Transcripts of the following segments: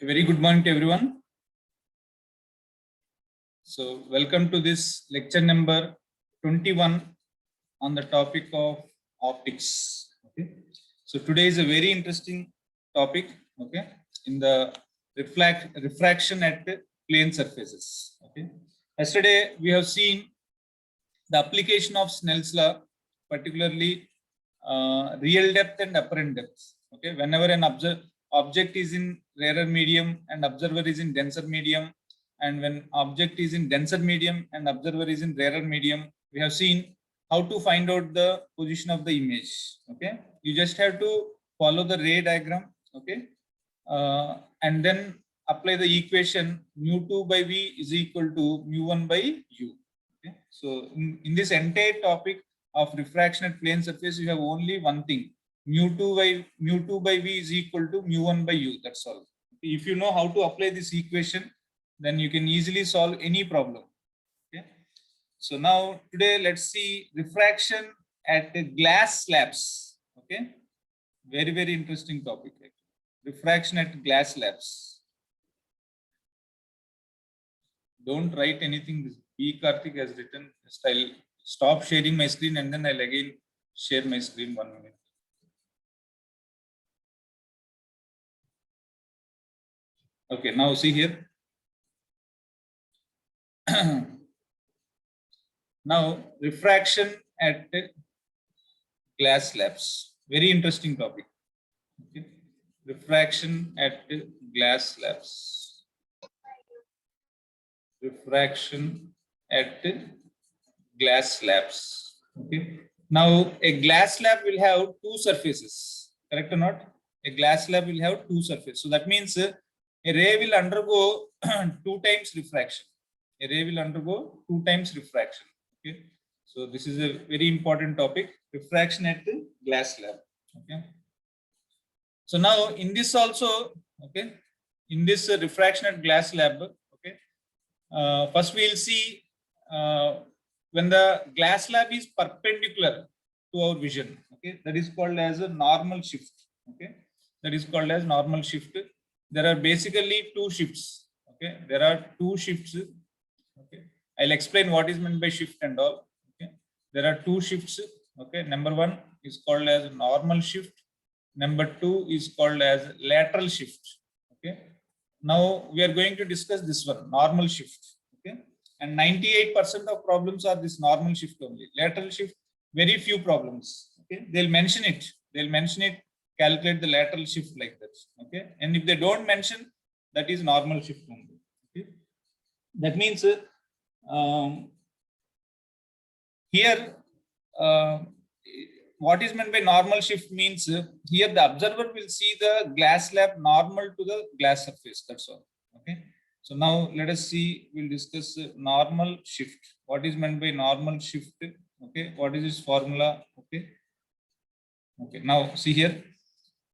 A very good morning to everyone. So, welcome to this lecture number 21 on the topic of optics. Okay. So, today is a very interesting topic. Okay, in the refraction at plane surfaces. Okay. Yesterday we have seen the application of Snell's law, particularly real depth and apparent depth. Okay, whenever an object is in rarer medium and observer is in denser medium, and when object is in denser medium and observer is in rarer medium, we have seen how to find out the position of the image. Okay, you just have to follow the ray diagram. Okay, and then apply the equation mu2 by v is equal to mu1 by u. Okay, so in this entire topic of refraction at plane surface, you have only one thing: mu2 by v is equal to mu1 by u. That's all. If you know how to apply this equation, then you can easily solve any problem. Okay. So now today let's see refraction at glass slabs. Okay, very interesting topic. Refraction at glass slabs. Don't write anything. B. Karthik has written. Just I'll stop sharing my screen and then I'll again share my screen 1 minute. Okay, now see here. Now refraction at glass slabs. Very interesting topic. Okay. Refraction at glass slabs. Refraction at glass slabs. Okay. Now a glass slab will have two surfaces. Correct or not? A glass slab will have two surfaces. So that means a ray will undergo 2 times refraction. A ray will undergo 2 times refraction. Okay. So this is a very important topic. Refraction at the glass slab. Okay. So now in this also, okay, in this refraction at glass slab, okay, first we will see when the glass slab is perpendicular to our vision, okay, that is called as a normal shift. Okay, that is called as normal shift. There are basically 2 shifts. Okay, there are 2 shifts. Okay, I'll explain what is meant by shift and all. Okay, there are 2 shifts. Okay, number 1 is called as normal shift. Number 2 is called as lateral shift. Okay, now we are going to discuss this one, normal shift. Okay, and 98% of problems are this normal shift only. Lateral shift, very few problems. Okay, they'll mention it. Calculate the lateral shift like that. Okay, and if they don't mention, that is normal shift only. Okay, that means here what is meant by normal shift means here the observer will see the glass slab normal to the glass surface. That's all. Okay. So now let us see. We'll discuss normal shift. What is meant by normal shift? Okay. What is this formula? Okay. Okay. Now see here.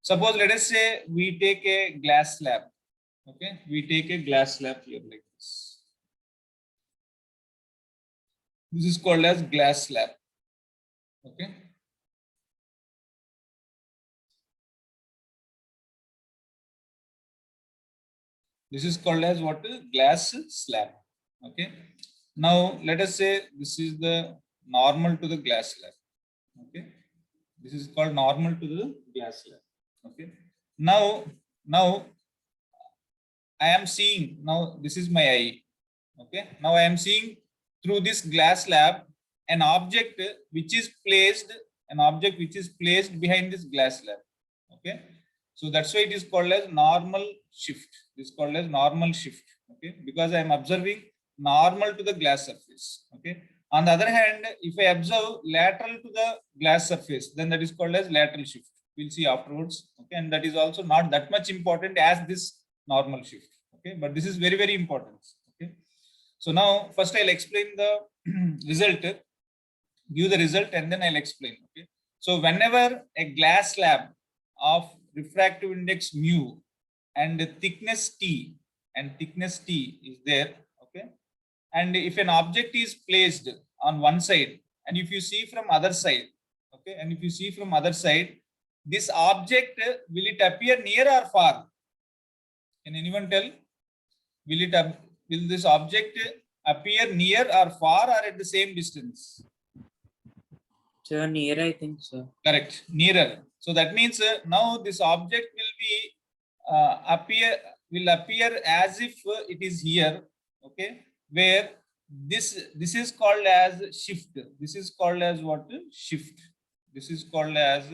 Suppose let us say we take a glass slab. Okay. We take a glass slab here like this. This is called as glass slab. Okay. This is called as what? Glass slab. Okay. Now let us say this is the normal to the glass slab. Okay. This is called normal to the glass slab. Okay. Now I am seeing, now this is my eye. Okay. Now I am seeing through this glass slab an object which is placed behind this glass slab. Okay. So that's why it is called as normal shift. This is called as normal shift. Okay, because I am observing normal to the glass surface. Okay. On the other hand, if I observe lateral to the glass surface, then that is called as lateral shift. We'll see afterwards. Okay, and that is also not that much important as this normal shift. Okay, but this is very important. Okay. So now first I'll explain the result. Give the result and then I'll explain. Okay. So whenever a glass slab of refractive index mu and thickness T is there, okay, and if an object is placed on one side and if you see from other side, okay, and if you see from other side, this object will it appear near or far? Can anyone tell? Will this object appear near or far or at the same distance? Sir, near, I think so. Correct, nearer. So that means now this object will be appear as if it is here. Okay, where this is called as shift. This is called as what? Shift. This is called as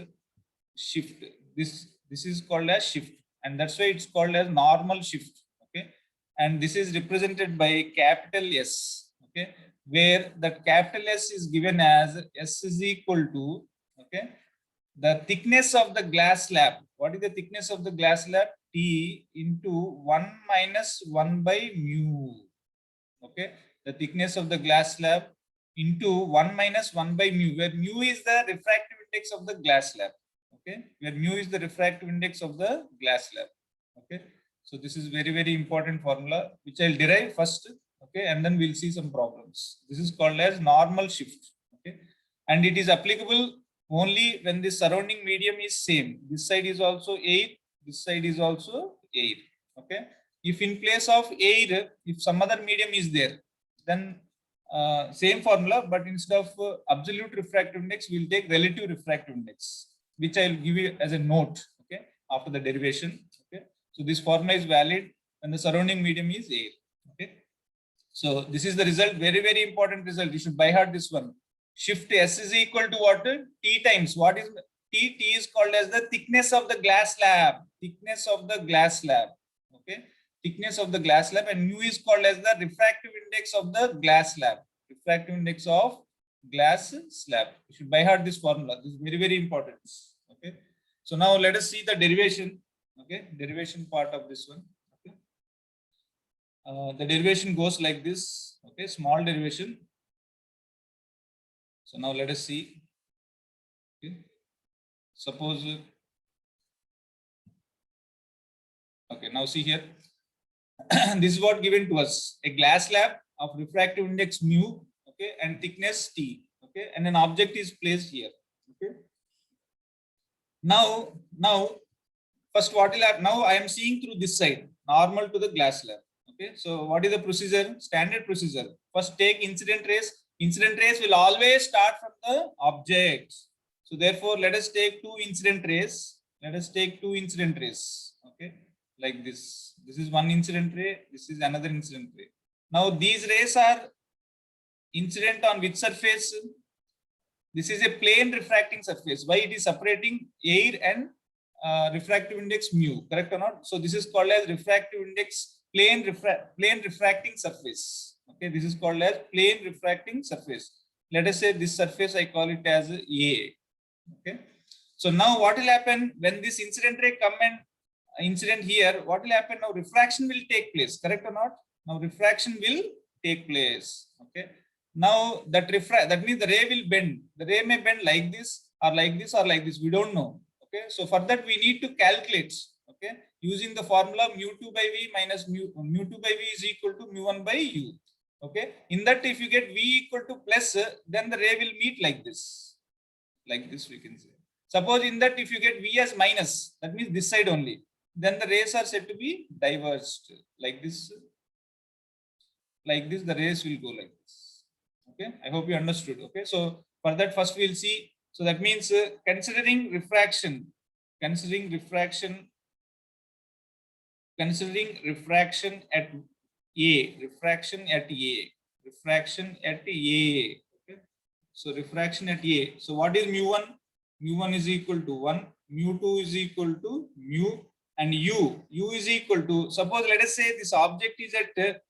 shift. This is called as shift, and that's why it's called as normal shift. Okay, and this is represented by capital S. Okay, where that capital S is given as S is equal to, okay, the thickness of the glass slab. What is the thickness of the glass slab? T into 1 minus 1 by mu. Okay, the thickness of the glass slab into 1 minus 1 by mu, where mu is the refractive index of the glass slab. Okay, where mu is the refractive index of the glass slab. Okay, so this is very, very important formula which I'll derive first. Okay, and then we'll see some problems. This is called as normal shift. Okay, and it is applicable only when the surrounding medium is same. This side is also air, this side is also air. Okay, if in place of air, if some other medium is there, then same formula, but instead of absolute refractive index, we'll take relative refractive index, which I'll give you as a note. Okay, after the derivation. Okay, so this formula is valid when the surrounding medium is air. Okay, so this is the result. Very, very important result. You should by heart this one. Shift S is equal to what? T times what is T? T is called as the thickness of the glass slab. Thickness of the glass slab. Okay, thickness of the glass slab, and mu is called as the refractive index of the glass slab. Refractive index of glass slab. You should by heart this formula. This is very, very important. Okay, so now let us see the derivation. Okay, derivation part of this one. Okay, the derivation goes like this. Okay, small derivation. So now let us see. Okay. Suppose, okay, now see here. This is what given to us: a glass slab of refractive index mu, okay, and thickness T, okay, and an object is placed here. Okay. Now first what will happen? Now I am seeing through this side, normal to the glass slab. Okay, so what is the procedure? Standard procedure. First take incident rays. Incident rays will always start from the object. So therefore, let us take two incident rays. Let us take two incident rays. Okay, like this. This is one incident ray. This is another incident ray. Now these rays are incident on which surface? This is a plane refracting surface. Why it is separating air and refractive index mu? Correct or not? So this is called as refractive index plane refracting surface. Okay, this is called as plane refracting surface. Let us say this surface I call it as A. Okay, so now what will happen when this incident ray come and incident here? What will happen now? Refraction will take place. Correct or not? Now refraction will take place. Okay, now that means the ray will bend. The ray may bend like this or like this or like this. We don't know. Okay, so for that we need to calculate. Okay, using the formula mu2 by v minus mu2 by v is equal to mu1 by u. Okay, in that if you get v equal to plus, then the ray will meet like this. Like this we can say. Suppose in that if you get v as minus, that means this side only, then the rays are said to be diverged. Like this. Like this, the rays will go like this. Okay, I hope you understood. Okay, so for that first we'll see. So that means considering refraction at A, refraction at A. Okay, so refraction at A. So what is mu1? Mu1 is equal to 1, mu2 is equal to mu, and u is equal to, suppose let us say this object is at at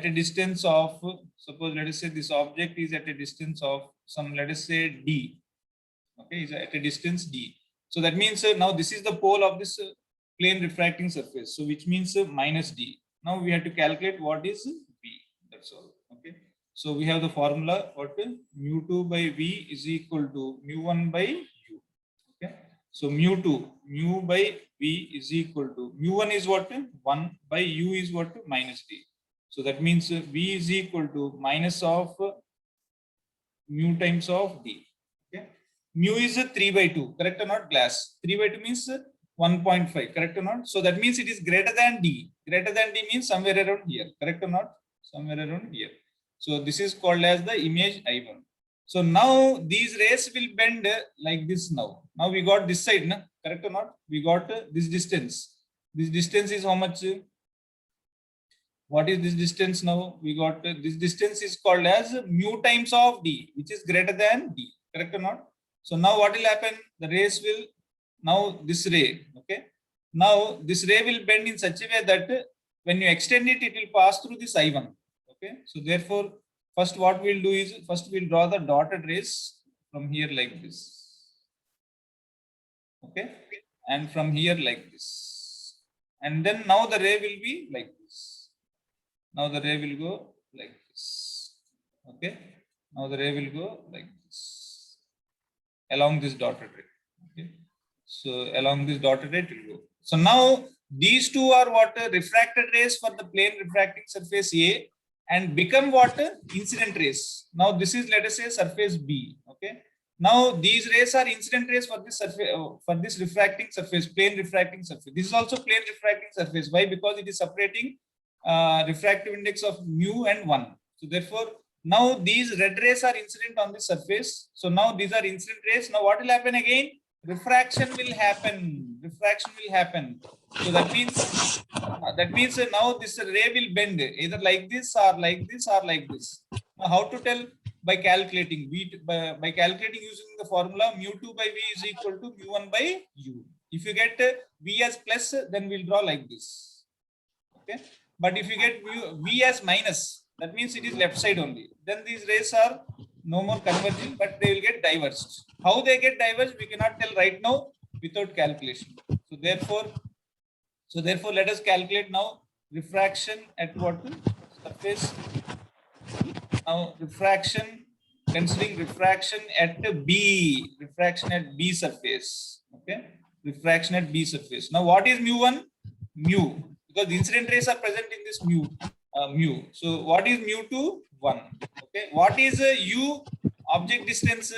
a distance of, suppose let us say this object is at a distance of some, let us say d. Okay, is at a distance d. So that means now this is the pole of this plane refracting surface. So which means minus d. Now we have to calculate what is v. That's all. Okay. So we have the formula, what mu2 by v is equal to mu1 by u. Okay. So mu by v is equal to, mu1 is what? 1 by u is what? Minus d. So that means v is equal to minus of mu times of d. Okay. Mu is 3 by 2. Correct or not? Glass. 3 by 2 means 1.5, correct or not? So that means it is greater than D. Greater than D means somewhere around here, correct or not? Somewhere around here. So this is called as the image I1. So now these rays will bend like this now. Now we got this side, na? Correct or not? We got this distance. This distance is how much? What is this distance now? We got this distance is called as mu times of D, which is greater than D, correct or not? So now what will happen? The rays will, now this ray, okay? Now this ray will bend in such a way that when you extend it, it will pass through this I1, okay? So therefore, first what we'll do is, first we'll draw the dotted rays from here like this, okay? And from here like this. And then now the ray will be like this. Now the ray will go like this, okay? Now the ray will go like this, along this dotted ray, okay? So along this dotted ray it will go. So now these two are what? Refracted rays for the plane refracting surface A, and become what? Incident rays. Now this is, let us say, surface B, okay? Now these rays are incident rays for this surface, for this refracting surface, plane refracting surface. This is also plane refracting surface. Why? Because it is separating refractive index of mu and 1. So therefore, now these red rays are incident on the surface. So now these are incident rays. Now what will happen again? Refraction will happen. Refraction will happen. So that means now this ray will bend either like this or like this or like this. Now how to tell? By calculating by calculating using the formula mu2 by v is equal to mu1 by u. If you get v as plus, then we'll draw like this, okay? But if you get v as minus, that means it is left side only. Then these rays are no more converging, but they will get diverged. How they get diverged, we cannot tell right now without calculation. So therefore, let us calculate now refraction at what surface. Now refraction, considering refraction at B, refraction at B surface, okay? Refraction at B surface. Now what is mu1? Mu, because the incident rays are present in this mu. So what is mu2? 1, okay? What is u? Object distance.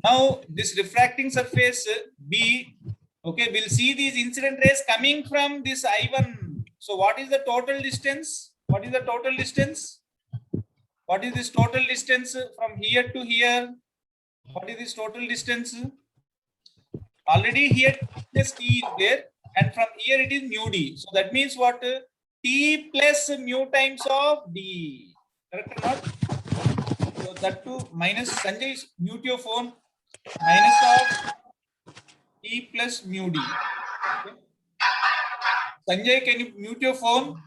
Now this refracting surface B, okay, we'll see these incident rays coming from this I1. So what is the total distance? What is the total distance? What is this total distance from here to here? What is this total distance? Already here plus t is there, and from here it is mu d. So that means what? T plus mu times of d. Correct or not? So that too minus, Sanjay, mute your phone. Minus of t plus mu d. Okay. Sanjay, can you mute your phone?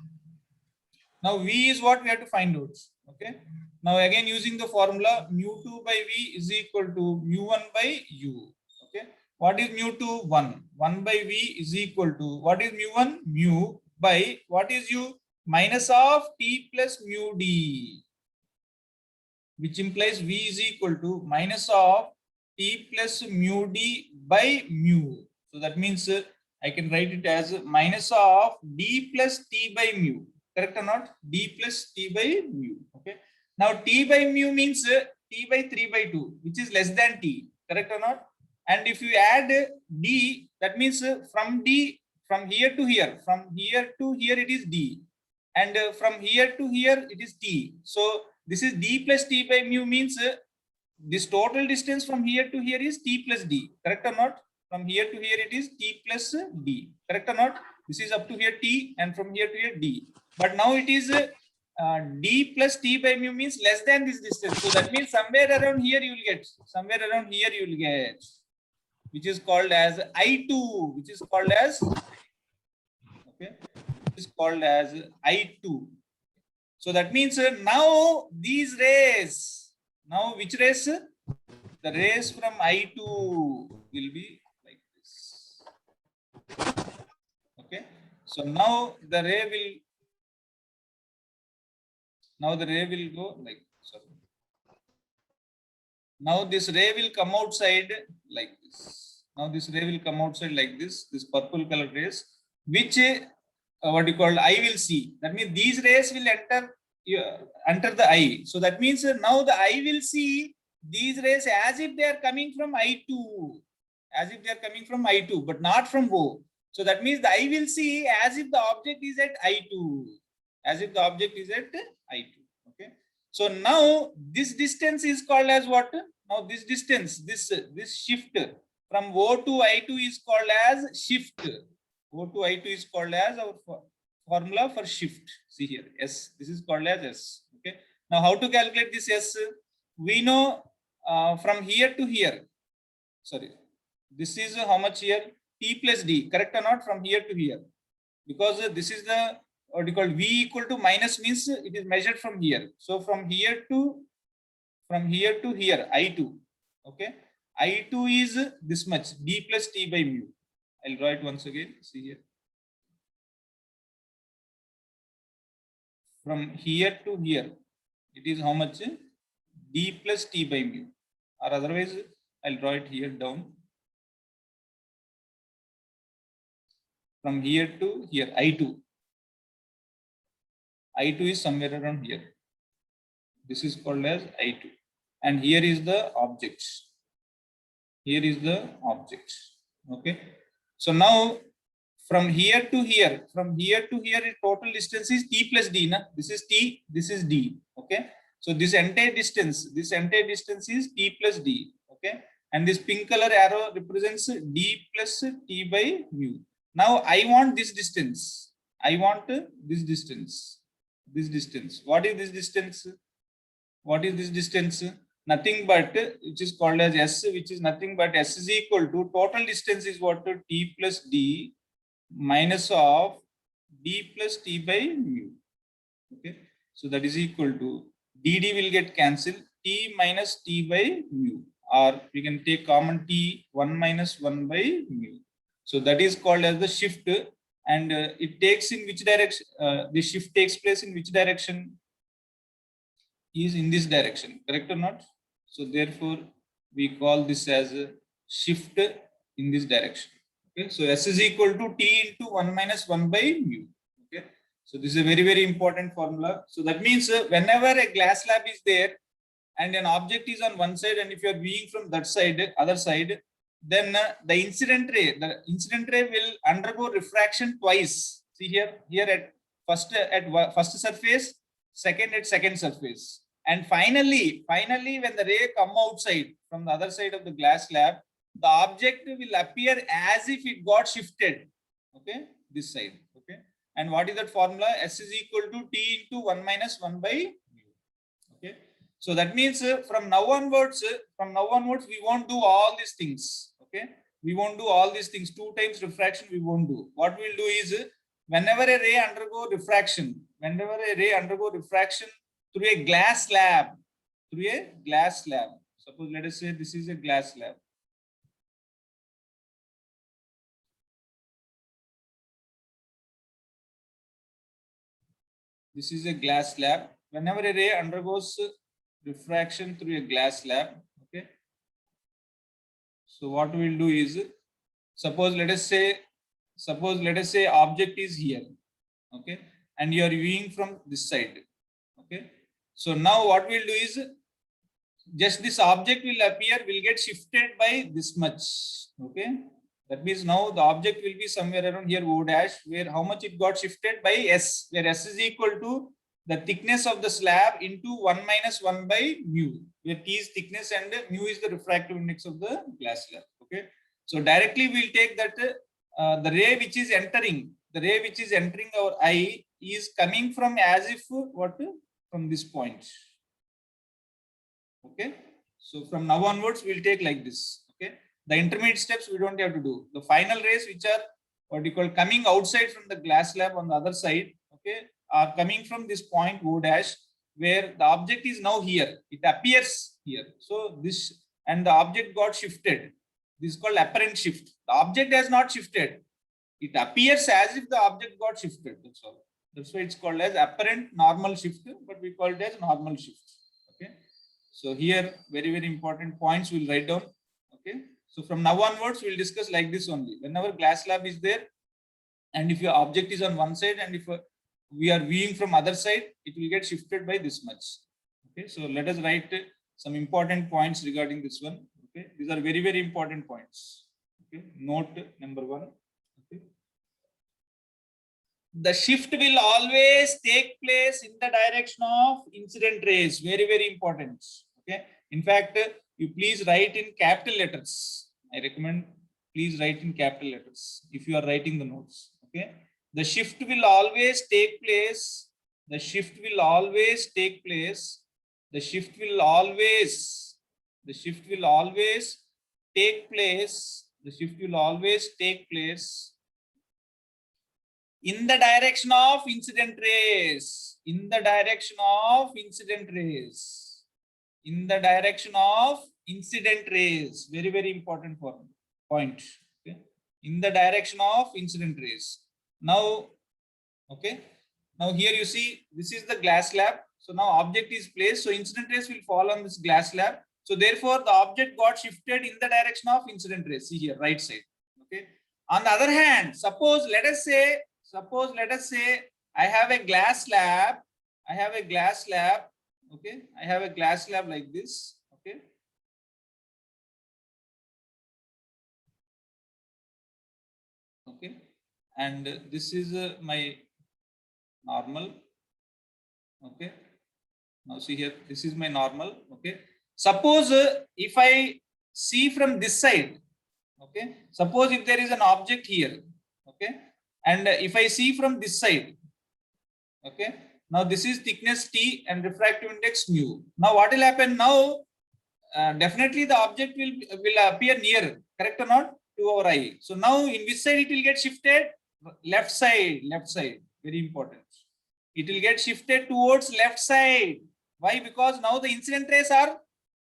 Now v is what we have to find out. Okay. Now again using the formula mu2 by v is equal to mu1 by u. Okay. What is mu2? 1. 1 by v is equal to, what is mu1? Mu by, what is u? Minus of t plus mu d, which implies v is equal to minus of t plus mu d by mu. So that means I can write it as minus of d plus t by mu. Correct or not? D plus t by mu. Okay. Now t by mu means t by 3 by 2, which is less than t. Correct or not? And if you add d, that means from d, from here to here, it is d, and from here to here it is t. So this is d plus t by mu means this total distance from here to here is t plus d. Correct or not? From here to here it is t plus d. Correct or not? This is up to here t, and from here to here d. But now it is d plus t by mu means less than this distance. So that means somewhere around here you will get, which is called as I2, which is called as, okay, is called as I2. So that means now these rays, now which rays? The rays from I2 will be like this. Okay. So now the ray will go like, sorry. Now this ray will come outside like this. Now this ray will come outside like this purple color rays, which what you call I will see. That means these rays will enter the eye. So that means now the eye will see these rays as if they are coming from I2, but not from O. So that means the eye will see as if the object is at I2, as if the object is at I2. Okay. So now this distance is called as what? Now this distance, this shift from O to I2 is called as shift. O to I2 is called as our formula for shift. See here, S. This is called as S. Okay. Now how to calculate this S? We know from here to here. Sorry, this is how much here? T plus D, correct or not? From here to here, because this is the what you call V equal to minus means it is measured from here. So from here to here, I2. Okay, I2 is this much, D plus T by mu. I'll draw it once again. See here. From here to here, it is how much? D plus T by mu, or otherwise I'll draw it here down. From here to here, I2. I2 is somewhere around here. This is called as I2. And here is the object. Here is the object. Okay. So now from here to here, total distance is T plus D. Na? This is T, this is D. Okay. So this entire distance is T plus D. Okay. And this pink color arrow represents D plus T by mu. Now I want this distance. I want this distance. This distance. What is this distance? What is this distance? Nothing but, which is called as S, which is nothing but S is equal to total distance is what? T plus D minus of D plus T by mu. Okay. So that is equal to DD will get cancelled. T minus T by mu, or we can take common T 1 minus 1 by mu. So that is called as the shift, and it takes in which direction? The shift takes place in which direction? Is in this direction, correct or not? So therefore, we call this as a shift in this direction. Okay, so S is equal to T into 1 minus 1 by mu. Okay, so this is a very, very important formula. So that means whenever a glass slab is there and an object is on one side, and if you are viewing from that side, other side, then the incident ray will undergo refraction twice. See here at first surface, second at second surface, and finally when the ray come outside from the other side of the glass slab, the object will appear as if it got shifted. Okay, this side. Okay, and what is that formula? S is equal to T into 1 minus 1 by mu. Okay. So that means from now onwards, we won't do all these things. Okay, we won't do all these things. 2 times refraction we won't do. What we'll do is, whenever a ray undergo refraction through a glass slab, suppose let us say this is a glass slab. This is a glass slab. Whenever a ray undergoes refraction through a glass slab, okay. So what we'll do is, suppose let us say object is here, okay, and you are viewing from this side, okay. So now what we'll do is, just this object will get shifted by this much, okay. That means now the object will be somewhere around here, O dash, where how much it got shifted by S, where S is equal to the thickness of the slab into 1 minus 1 by mu, where T is thickness and mu is the refractive index of the glass slab. Okay. So directly we'll take that the ray which is entering our eye is coming from as if from this point. Okay. So from now onwards we'll take like this. Okay. The intermediate steps we don't have to do. The final rays which are what you call coming outside from the glass slab on the other side, okay, are coming from this point O dash, where the object is now here. It appears here. So this, and the object got shifted. This is called apparent shift. The object has not shifted. It appears as if the object got shifted. That's all. That's why it's called as apparent normal shift, but we call it as normal shift. Okay. So here, very, very important points we'll write down. Okay. So from now onwards, we'll discuss like this only. Whenever glass slab is there, and if your object is on one side, and if we are viewing from other side, it will get shifted by this much. Okay, so let us write some important points regarding this one. Okay, these are very, very important points. Okay, note number 1. Okay, the shift will always take place in the direction of incident rays. Very, very important. Okay. In fact, you please write in capital letters. I recommend please write in capital letters if you are writing the notes. Okay. The shift will always take place. The shift will always take place. The shift will always. The shift will always take place. The shift will always take place in the direction of incident rays. In the direction of incident rays. In the direction of incident rays. Very, very important point. Okay. In the direction of incident rays. Now, okay. Now here you see this is the glass slab. So now object is placed. So incident rays will fall on this glass slab. So therefore the object got shifted in the direction of incident rays. See here, right side. Okay. On the other hand, suppose let us say I have a glass slab. I have a glass slab. Okay. I have a glass slab like this. Okay. Okay. And this is my normal. Okay. Now see here, this is my normal. Okay. Suppose if I see from this side, okay. Suppose if there is an object here, okay. And if I see from this side, okay. Now this is thickness T and refractive index mu. Now what will happen now? Definitely the object will appear near, correct or not, to our eye. So now in which side it will get shifted? Left side, very important. It will get shifted towards left side. Why? Because now the incident rays are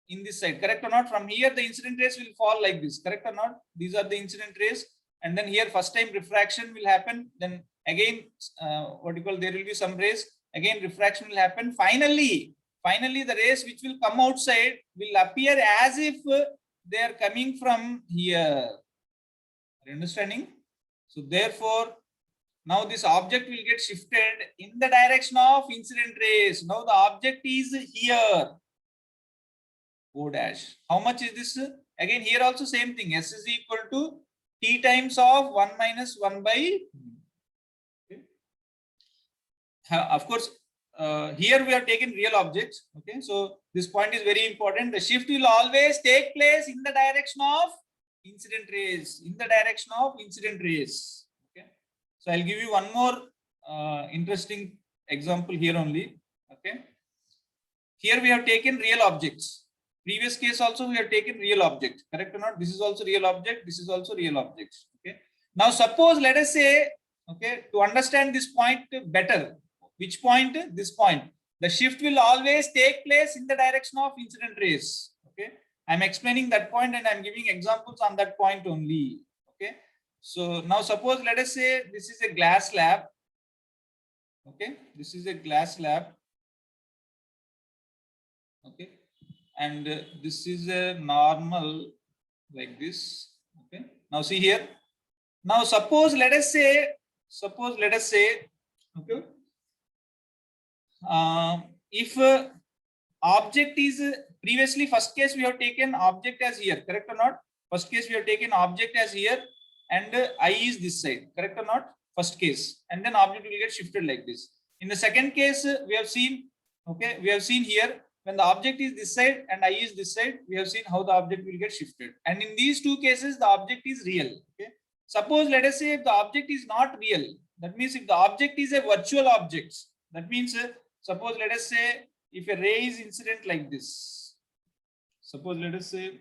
in this side, correct or not? From here the incident rays will fall like this, correct or not? These are the incident rays, and then here first time refraction will happen, then again what you call, there will be some rays, again refraction will happen. Finally the rays which will come outside will appear as if they are coming from here. Are you understanding? So therefore now this object will get shifted in the direction of incident rays. Now the object is here, O dash. How much is this? Again here also same thing, S is equal to T times of 1 minus 1 by. Okay. Of course, here we have taken real objects. Okay, so this point is very important. The shift will always take place in the direction of incident rays. In the direction of incident rays. Okay, so I'll give you one more interesting example here only. Okay, here we have taken real objects. Previous case also we have taken real object, correct or not? This is also real object. This is also real object. Okay. Now suppose let us say, okay, to understand this point better. Which point? This point. The shift will always take place in the direction of incident rays. Okay. I'm explaining that point and I'm giving examples on that point only. Okay. So now suppose let us say this is a glass slab. Okay. This is a glass slab. Okay. And this is a normal like this. Okay. Now see here. Now suppose let us say, okay, if object is previously first case we have taken object as here, correct or not? First case we have taken object as here and I is this side, correct or not? First case, and then object will get shifted like this. In the second case we have seen, okay, we have seen here when the object is this side and I is this side, we have seen how the object will get shifted. And in these two cases, the object is real. Okay. Suppose let us say if the object is not real, that means if the object is a virtual object, that means suppose let us say if a ray is incident like this, suppose let us say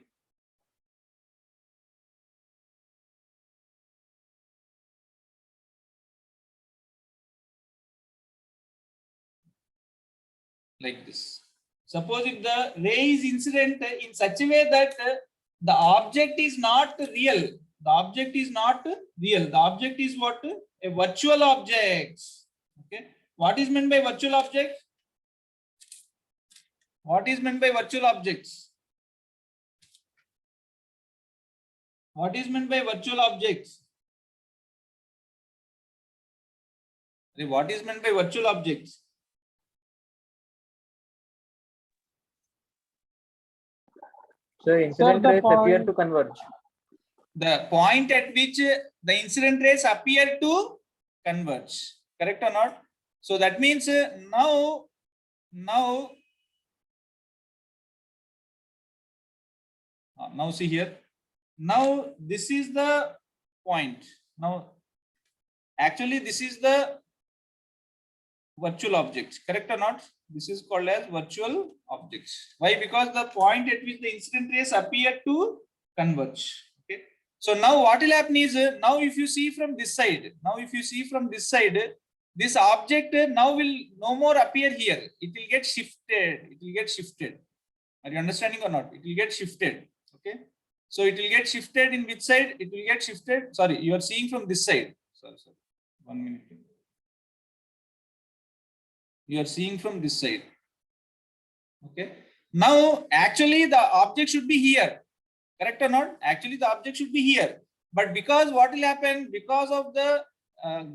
like this. Suppose if the ray is incident in such a way that the object is not real, the object is not real, the object is what? A virtual object. Okay. What is meant by virtual object? What is meant by virtual objects? What is meant by virtual objects? What is meant by virtual objects? So incident rays appear to converge. The point at which the incident rays appear to converge. correct or not? So that means now see here. Now this is the point. Now actually this is the virtual object, correct or not? This is called as virtual objects. Why? Because the point at which the incident rays appear to converge. Okay. So now what will happen is now if you see from this side, this object now will no more appear here. It will get shifted. Are you understanding or not? It will get shifted. Okay. So it will get shifted in which side? It will get shifted. Sorry, you are seeing from this side. Sorry. 1 minute. You are seeing from this side. Okay. Now, actually, the object should be here. Correct or not? Actually, the object should be here. But because what will happen? Because of the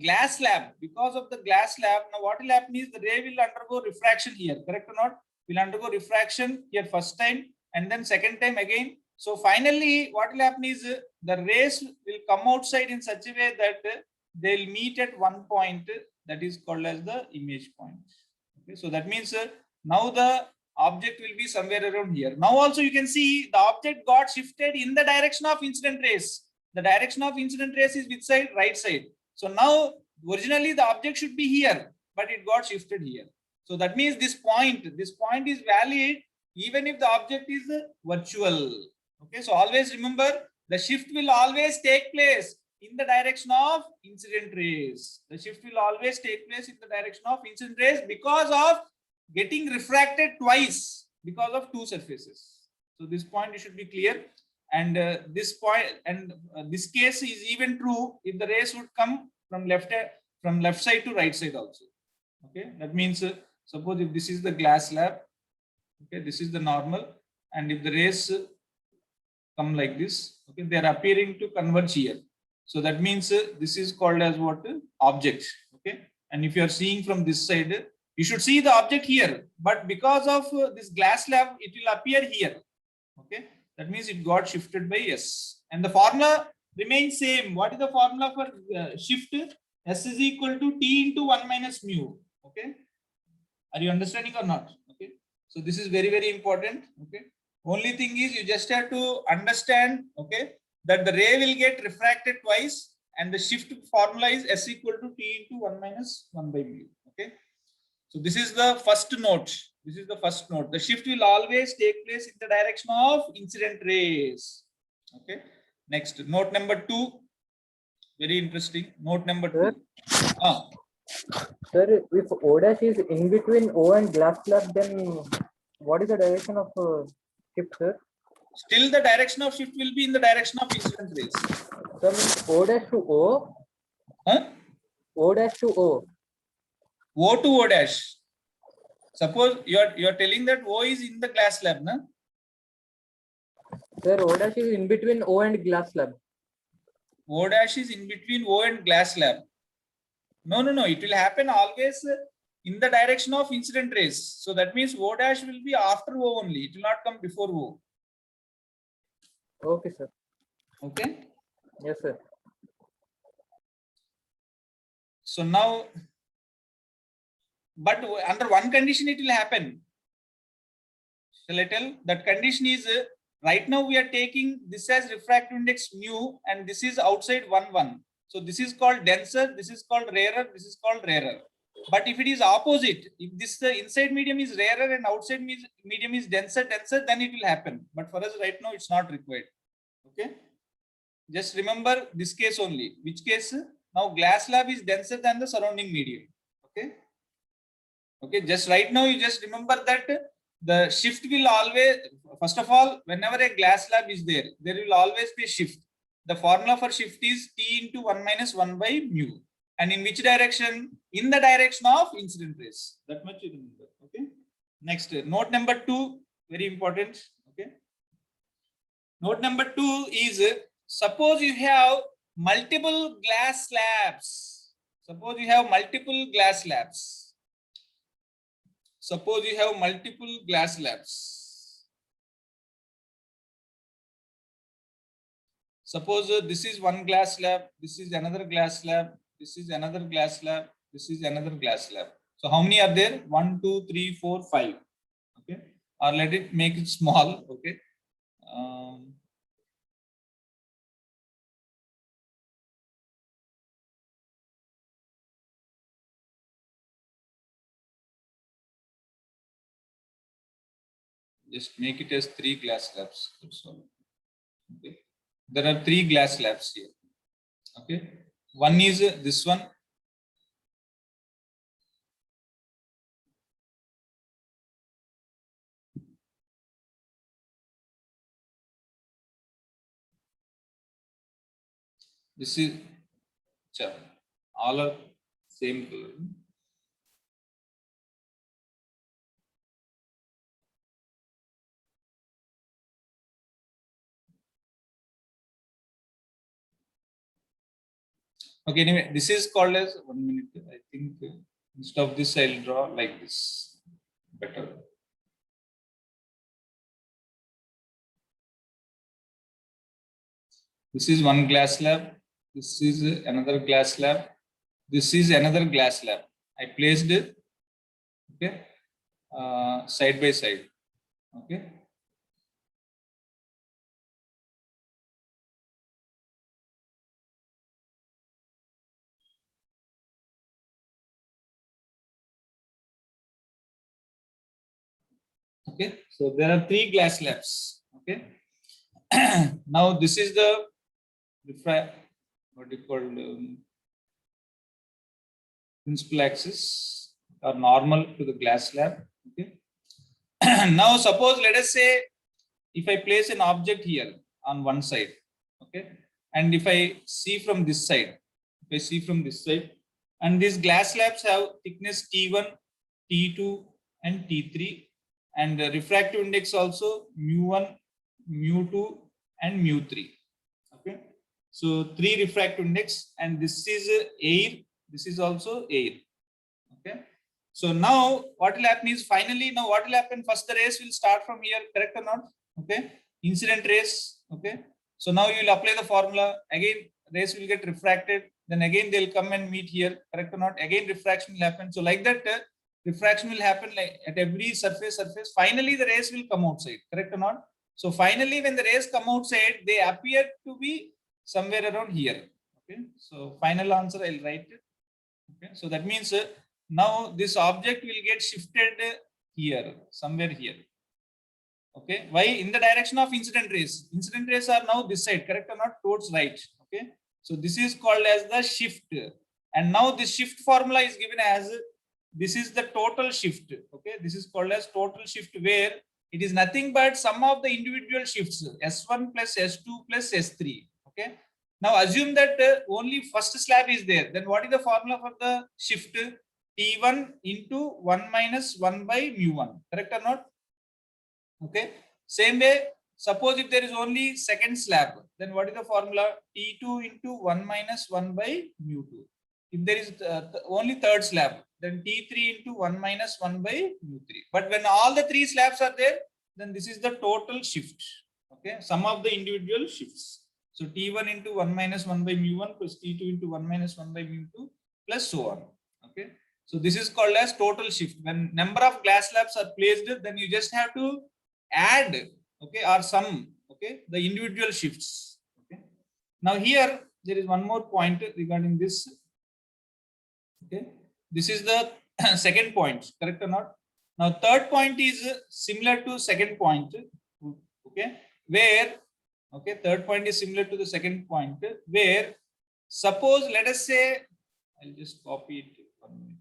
glass slab, now what will happen is the ray will undergo refraction here. Correct or not? Will undergo refraction here first time and then second time again. So finally, what will happen is the rays will come outside in such a way that they'll meet at one point that is called as the image point. Okay, so that means now the object will be somewhere around here. Now also you can see the object got shifted in the direction of incident rays. The direction of incident rays is which side? Right side. So now originally the object should be here, but it got shifted here. So that means this point is valid even if the object is virtual. Okay, so always remember the shift will always take place in the direction of incident rays. The shift will always take place in the direction of incident rays because of getting refracted twice because of two surfaces. So this point you should be clear. And this point and this case is even true if the rays would come from left side to right side also. Okay, that means suppose if this is the glass slab, okay, this is the normal, and if the rays come like this, okay, they are appearing to converge here. So that means this is called as what? Object. Okay, and if you are seeing from this side, you should see the object here, but because of this glass slab, it will appear here. Okay, that means it got shifted by S, and the formula remains same. What is the formula for shift? S is equal to T into 1 minus mu. Okay, are you understanding or not? Okay, so this is very, very important. Okay, only thing is you just have to understand, okay, that the ray will get refracted twice and the shift formula is S equal to T into 1 minus 1 by mu. Okay, so this is the first note. The shift will always take place in the direction of incident rays. Okay, next, note number 2. Very interesting. Note number 2. Sir, if O dash is in between O and glass slab, then what is the direction of shift, sir? Still the direction of shift will be in the direction of incident rays. So means O dash to O. O dash to O. O to O dash. Suppose you are telling that O is in the glass slab, na? Sir, O dash is in between O and glass slab. O dash is in between O and glass slab. No. It will happen always in the direction of incident rays. So that means O dash will be after O only. It will not come before O. Okay, sir. Okay. Yes, sir. So now, but under one condition it will happen. Shall I tell? That condition is right now we are taking this as refractive index mu and this is outside 1, 1. So this is called denser, this is called rarer, this is called rarer. But if it is opposite, if this inside medium is rarer and outside medium is denser, then it will happen. But for us right now, it's not required. Okay. Just remember this case only. Which case? Now glass slab is denser than the surrounding medium. Okay. Okay. Just right now, you just remember that the shift will always, first of all, whenever a glass slab is there will always be a shift. The formula for shift is T into 1 minus 1 by mu. And in which direction? In the direction of incident rays. That much you remember. Okay. Next, note number 2, very important. Okay. Note number 2 is suppose you have multiple glass slabs. Suppose you have multiple glass slabs. Suppose you have multiple glass slabs. Suppose this is one glass slab, this is another glass slab, this is another glass slab, This is another glass slab. So how many are there? 1, 2, 3, 4, 5. Okay. Or let it make it small. Okay. Just make it as 3 glass slabs. That's all. Okay. There are 3 glass slabs here. Okay. One is this one. This is all are same color. Okay, anyway, this is called as 1 minute. I think instead of this, I'll draw like this. Better. This is one glass slab. This is another glass slab. This is another glass slab. I placed it, okay, side by side. Okay. Okay. So there are 3 glass slabs. Okay. Now this is the what you call principal axis or normal to the glass slab. Okay. Now suppose let us say if I place an object here on one side, okay, and if I see from this side, and these glass slabs have thickness T1, T2, and T3, and the refractive index also mu1, mu2, and mu3. Okay, so 3 refractive index, and this is air. This is also air. Okay. So now what will happen is finally now what will happen? First the rays will start from here, correct or not? Okay. Incident rays. Okay. So now you will apply the formula. Again, rays will get refracted. Then again they'll come and meet here, correct or not? Again refraction will happen. So like that, refraction will happen like at every surface. Finally the rays will come outside, correct or not? So finally when the rays come outside, they appear to be somewhere around here. Okay. So final answer I'll write it. Okay. So that means now this object will get shifted here, somewhere here. Okay. Why? In the direction of incident rays. Incident rays are now this side, correct or not? Towards right. Okay. So this is called as the shift. And now this shift formula is given as this is the total shift. Okay. This is called as total shift, where it is nothing but sum of the individual shifts S1 plus S2 plus S3. Okay. Now assume that only first slab is there. Then what is the formula for the shift? T1 into 1 minus 1 by mu1. Correct or not? Okay. Same way, suppose if there is only second slab, then what is the formula? T2 into 1 minus 1 by mu2. If there is only third slab, then T3 into 1 minus 1 by mu3. But when all the 3 slabs are there, then this is the total shift. Okay. Sum of the individual shifts. So T1 into 1 minus 1 by mu1 plus T2 into 1 minus 1 by mu2 plus so on. Okay. So this is called as total shift. When number of glass slabs are placed, then you just have to add, okay, or sum, okay, the individual shifts. Okay. Now here there is one more point regarding this. Okay. This is the second point, correct or not? Now third point is similar to second point. Okay. Where, okay, third point is similar to the second point, where suppose let us say, I'll just copy it. 1 minute.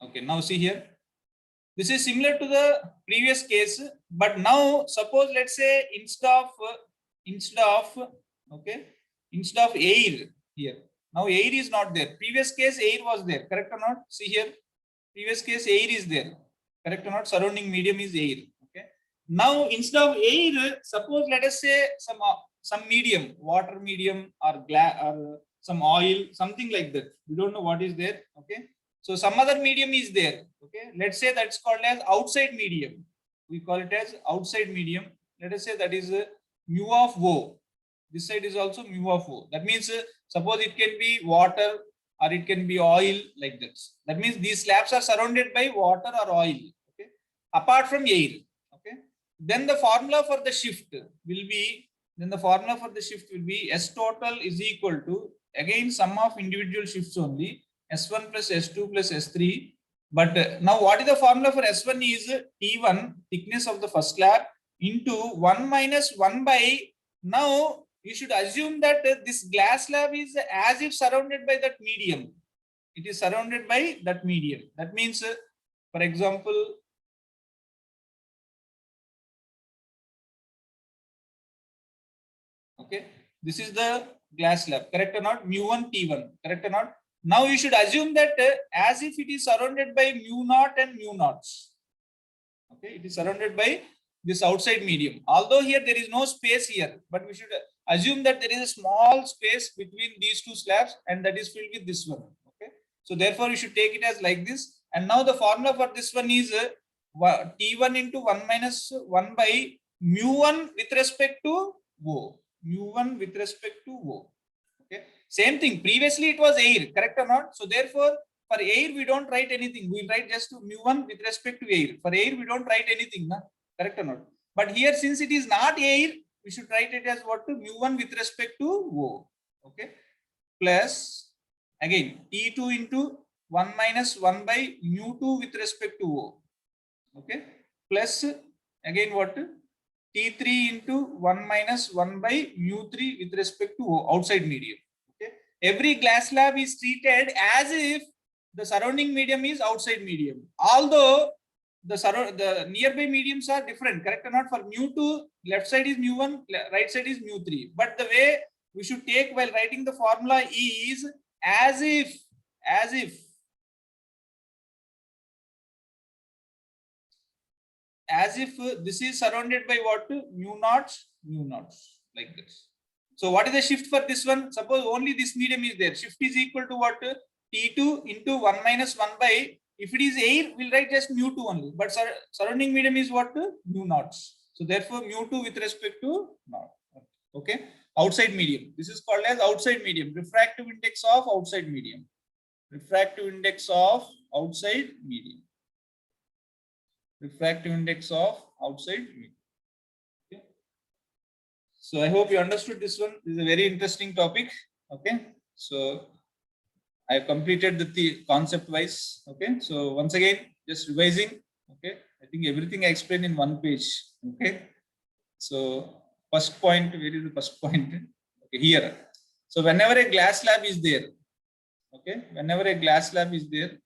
Okay, now see here. This is similar to the previous case, but now suppose let's say instead of air here. Now air is not there. Previous case air was there, correct or not? See here. Previous case air is there, correct or not? Surrounding medium is air. Okay. Now instead of air, suppose let us say some medium, water medium or glass or some oil, something like that. We don't know what is there. Okay. So some other medium is there. Okay, let's say that's called as outside medium. We call it as outside medium. Let us say that is mu of O. This side is also mu of O. That means suppose it can be water or it can be oil like this. That means these slabs are surrounded by water or oil. Okay, apart from air. Okay, then the formula for the shift will be S total is equal to again sum of individual shifts only, S1 plus S2 plus S3. But now what is the formula for S1 is T1 thickness of the first slab into 1 minus 1 by, now you should assume that this glass slab is as if surrounded by that medium. It is surrounded by that medium. That means, for example, okay, this is the glass slab, correct or not? Mu1 T1, correct or not? Now you should assume that as if it is surrounded by mu naught and mu naughts. Okay, it is surrounded by this outside medium. Although here there is no space here, but we should assume that there is a small space between these two slabs and that is filled with this one. Okay, so therefore you should take it as like this. And now the formula for this one is T1 into 1 minus 1 by mu1 with respect to O. Mu1 with respect to O. Okay, same thing. Previously it was air, correct or not? So therefore, for air we don't write anything. We write just mu1 with respect to air. For air we don't write anything, na? Correct or not? But here since it is not air, we should write it as what? Mu1 with respect to O. Okay, plus again T2 into 1 minus 1 by mu2 with respect to O. Okay, plus again what? T3 into 1 minus 1 by mu3 with respect to O, outside medium. Okay, every glass slab is treated as if the surrounding medium is outside medium. Although the nearby mediums are different, correct or not? For mu2, left side is mu1, right side is mu3. But the way we should take while writing the formula is as if this is surrounded by what? Mu naughts, like this. So what is the shift for this one? Suppose only this medium is there. Shift is equal to what? T2 into 1 minus 1 by, if it is air, we'll write just mu2 only. But surrounding medium is what? Mu naughts. So therefore mu2 with respect to naught. Okay. Outside medium. This is called as outside medium. Refractive index of outside medium. Refractive index of outside medium. Refractive index of outside medium. Okay. So I hope you understood this one. This is a very interesting topic. Okay. So I have completed the concept wise. Okay. So once again, just revising. Okay. I think everything I explained in one page. Okay. So first point, where is the first point? Okay, here. So whenever a glass slab is there, okay, whenever a glass slab is there,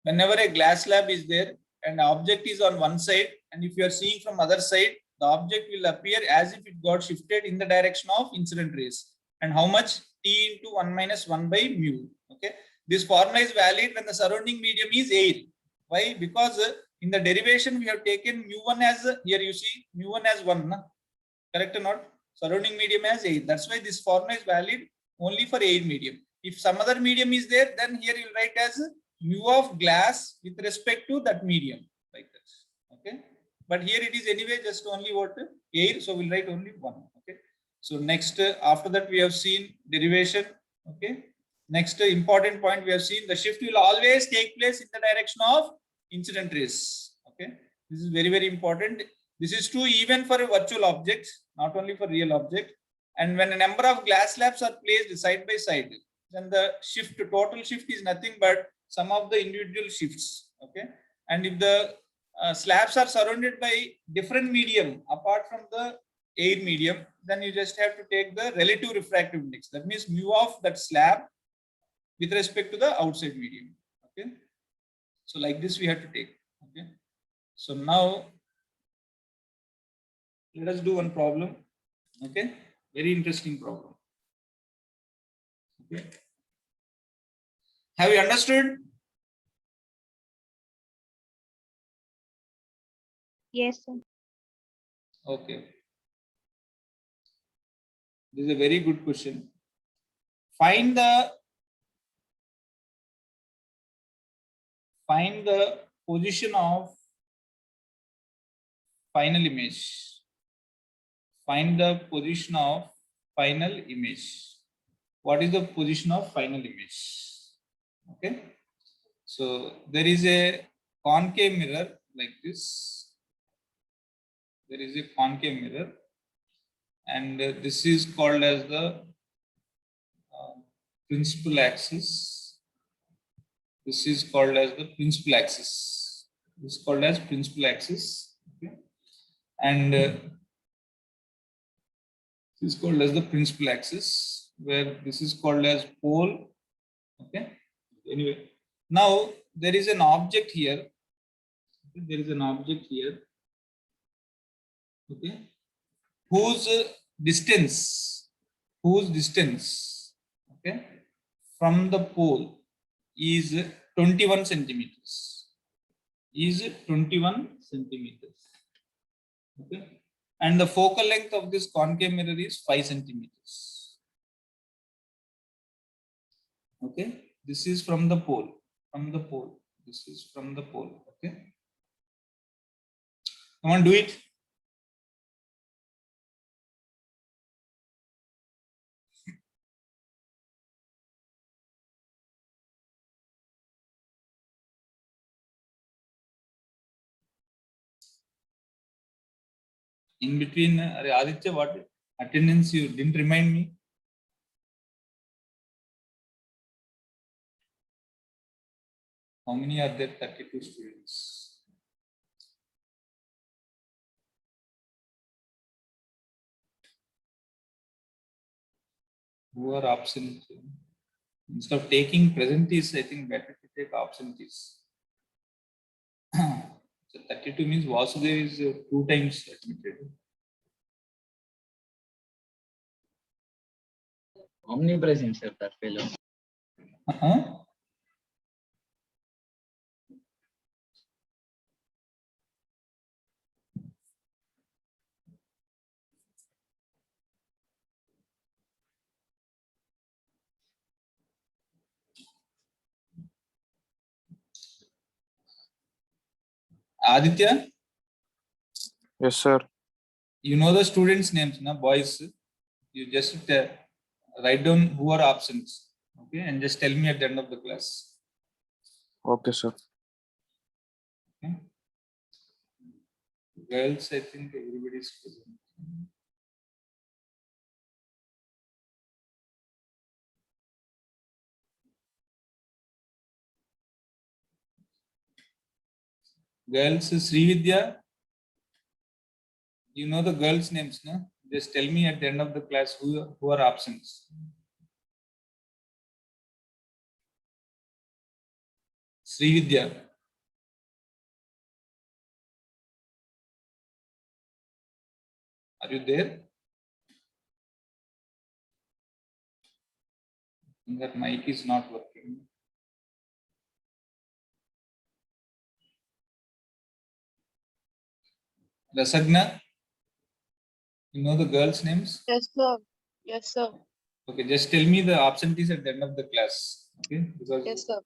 whenever a glass slab is there and the object is on one side, and if you are seeing from other side, the object will appear as if it got shifted in the direction of incident rays. And how much? T into 1 minus 1 by mu. Okay. This formula is valid when the surrounding medium is air. Why? Because in the derivation we have taken mu1 as, here you see mu1 as 1. Na? Correct or not? Surrounding medium as air. That's why this formula is valid only for air medium. If some other medium is there, then here you will write as mu of glass with respect to that medium, like this. Okay. But here it is anyway just only what? Air. So we'll write only 1. Okay. So next, after that we have seen derivation. Okay. Next important point we have seen, the shift will always take place in the direction of incident rays. Okay. This is very, very important. This is true even for a virtual object, not only for real object. And when a number of glass slabs are placed side by side, then the shift, total shift is nothing but sum of the individual shifts. Okay. And if the slabs are surrounded by different medium apart from the air medium, then you just have to take the relative refractive index. That means mu of that slab with respect to the outside medium. Okay. So like this we have to take. Okay. So now let us do one problem. Okay. Very interesting problem. Okay. Have you understood? Yes, sir. Okay. This is a very good question. Find the position of final image. Find the position of final image. What is the position of final image? Okay. So there is a concave mirror like this. There is a concave mirror, and this is called as the principal axis. This is called as the principal axis. This is called as principal axis. Okay. And this is called as the principal axis, where this is called as pole. Okay. Anyway, now there is an object here. There is an object here. Okay. Whose distance, okay, from the pole is 21 centimeters. Is 21 centimeters. Okay. And the focal length of this concave mirror is 5 centimeters. Okay. This is from the pole. From the pole. This is from the pole. Okay. Come on, do it. In between, Aditya, what attendance you didn't remind me? How many are there? 32 students. Who are absent? Instead of taking presentees, I think better to take absentees. So 32 means Vasudev is 2 times admitted. Omnipresent, sir, that fellow. Aditya, Yes, sir. you know the students' names, na boys. You just write down who are absent, okay, and just tell me at the end of the class. Okay, sir. Okay. Girls, I think everybody is present. Girls, Srividya, you know the girls' names, no? Just tell me at the end of the class who are absent. Srividya. Are you there? That mic is not working. Rasagna, you know the girls' names? Yes, sir. Yes, sir. Okay, just tell me the absentees at the end of the class. Okay, because Yes, sir.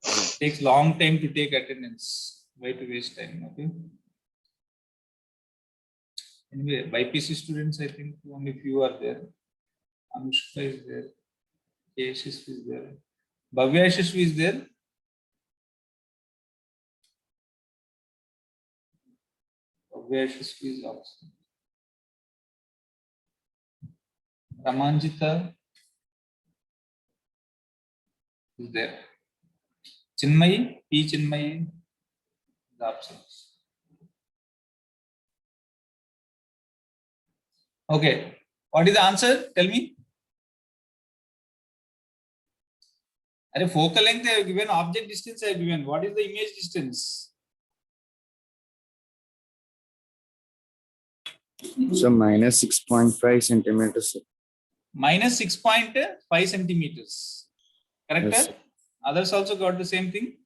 it takes long time to take attendance. Why to waste time? Okay. Anyway, BPC students, I think only few are there. Anushka is there. Yashasvi is there. Bhavya Yashasvi is there. Bhavya Yashasvi is absent. Ramanjita is there. Chinmayi, P. Chinmayi is absent. Okay, what is the answer? Tell me. Are focal length I have given, object distance I have given. What is the image distance? So minus 6.5 centimeters. Sir. Minus 6.5 centimeters. Correct? Yes. Others also got the same thing.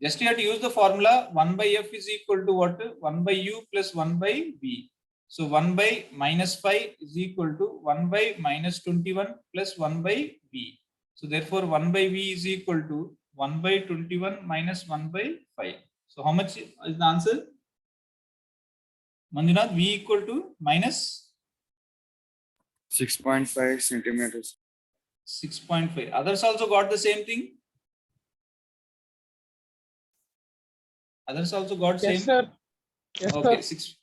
Just you have to use the formula 1 by f is equal to what? 1 by u plus 1 by v. So 1 by minus 5 is equal to 1 by minus 21 plus 1 by v. So therefore 1 by v is equal to 1 by 21 minus 1 by 5. So how much is the answer? Manjunath, v equal to minus 6.5 centimeters. 6.5. Others also got the same thing? Others also got same? Yes, sir. Yes, Okay, sir. 6.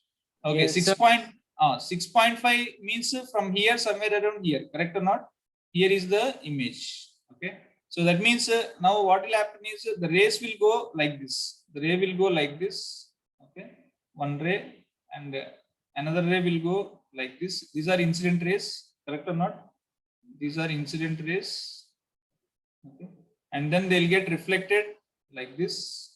Okay, Yes, 6.5 means from here somewhere around here, correct or not? Here is the image. Okay, so that means now what will happen is the rays will go like this. The ray will go like this. Okay, one ray and another ray will go like this. These are incident rays, correct or not? These are incident rays. Okay, and then they'll get reflected like this.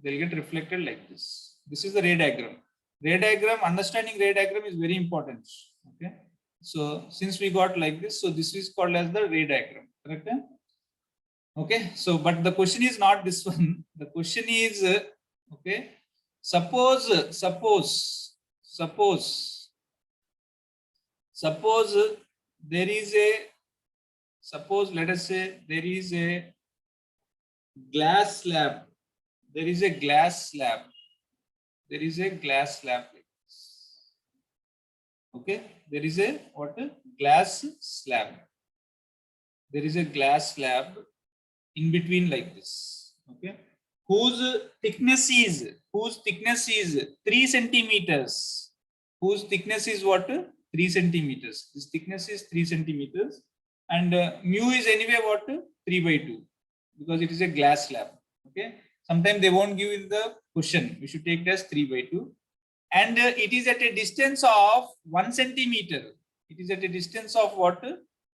They'll get reflected like this. This is the ray diagram. Ray diagram, understanding ray diagram is very important. Okay. So since we got like this, so this is called as the ray diagram. Correct? Okay. So, but the question is not this one. The question is, okay. Suppose there is a, let us say there is a glass slab. There is a glass slab. There is a glass slab. Okay. There is a what? Glass slab. There is a glass slab in between like this. Okay. Whose thickness is 3 centimeters. Whose thickness is what? 3 centimeters. This thickness is 3 centimeters. And mu is anyway what? 3 by 2. Because it is a glass slab. Okay. Sometimes they won't give in the question. We should take it as 3 by 2. And it is at a distance of 1 centimeter. It is at a distance of what?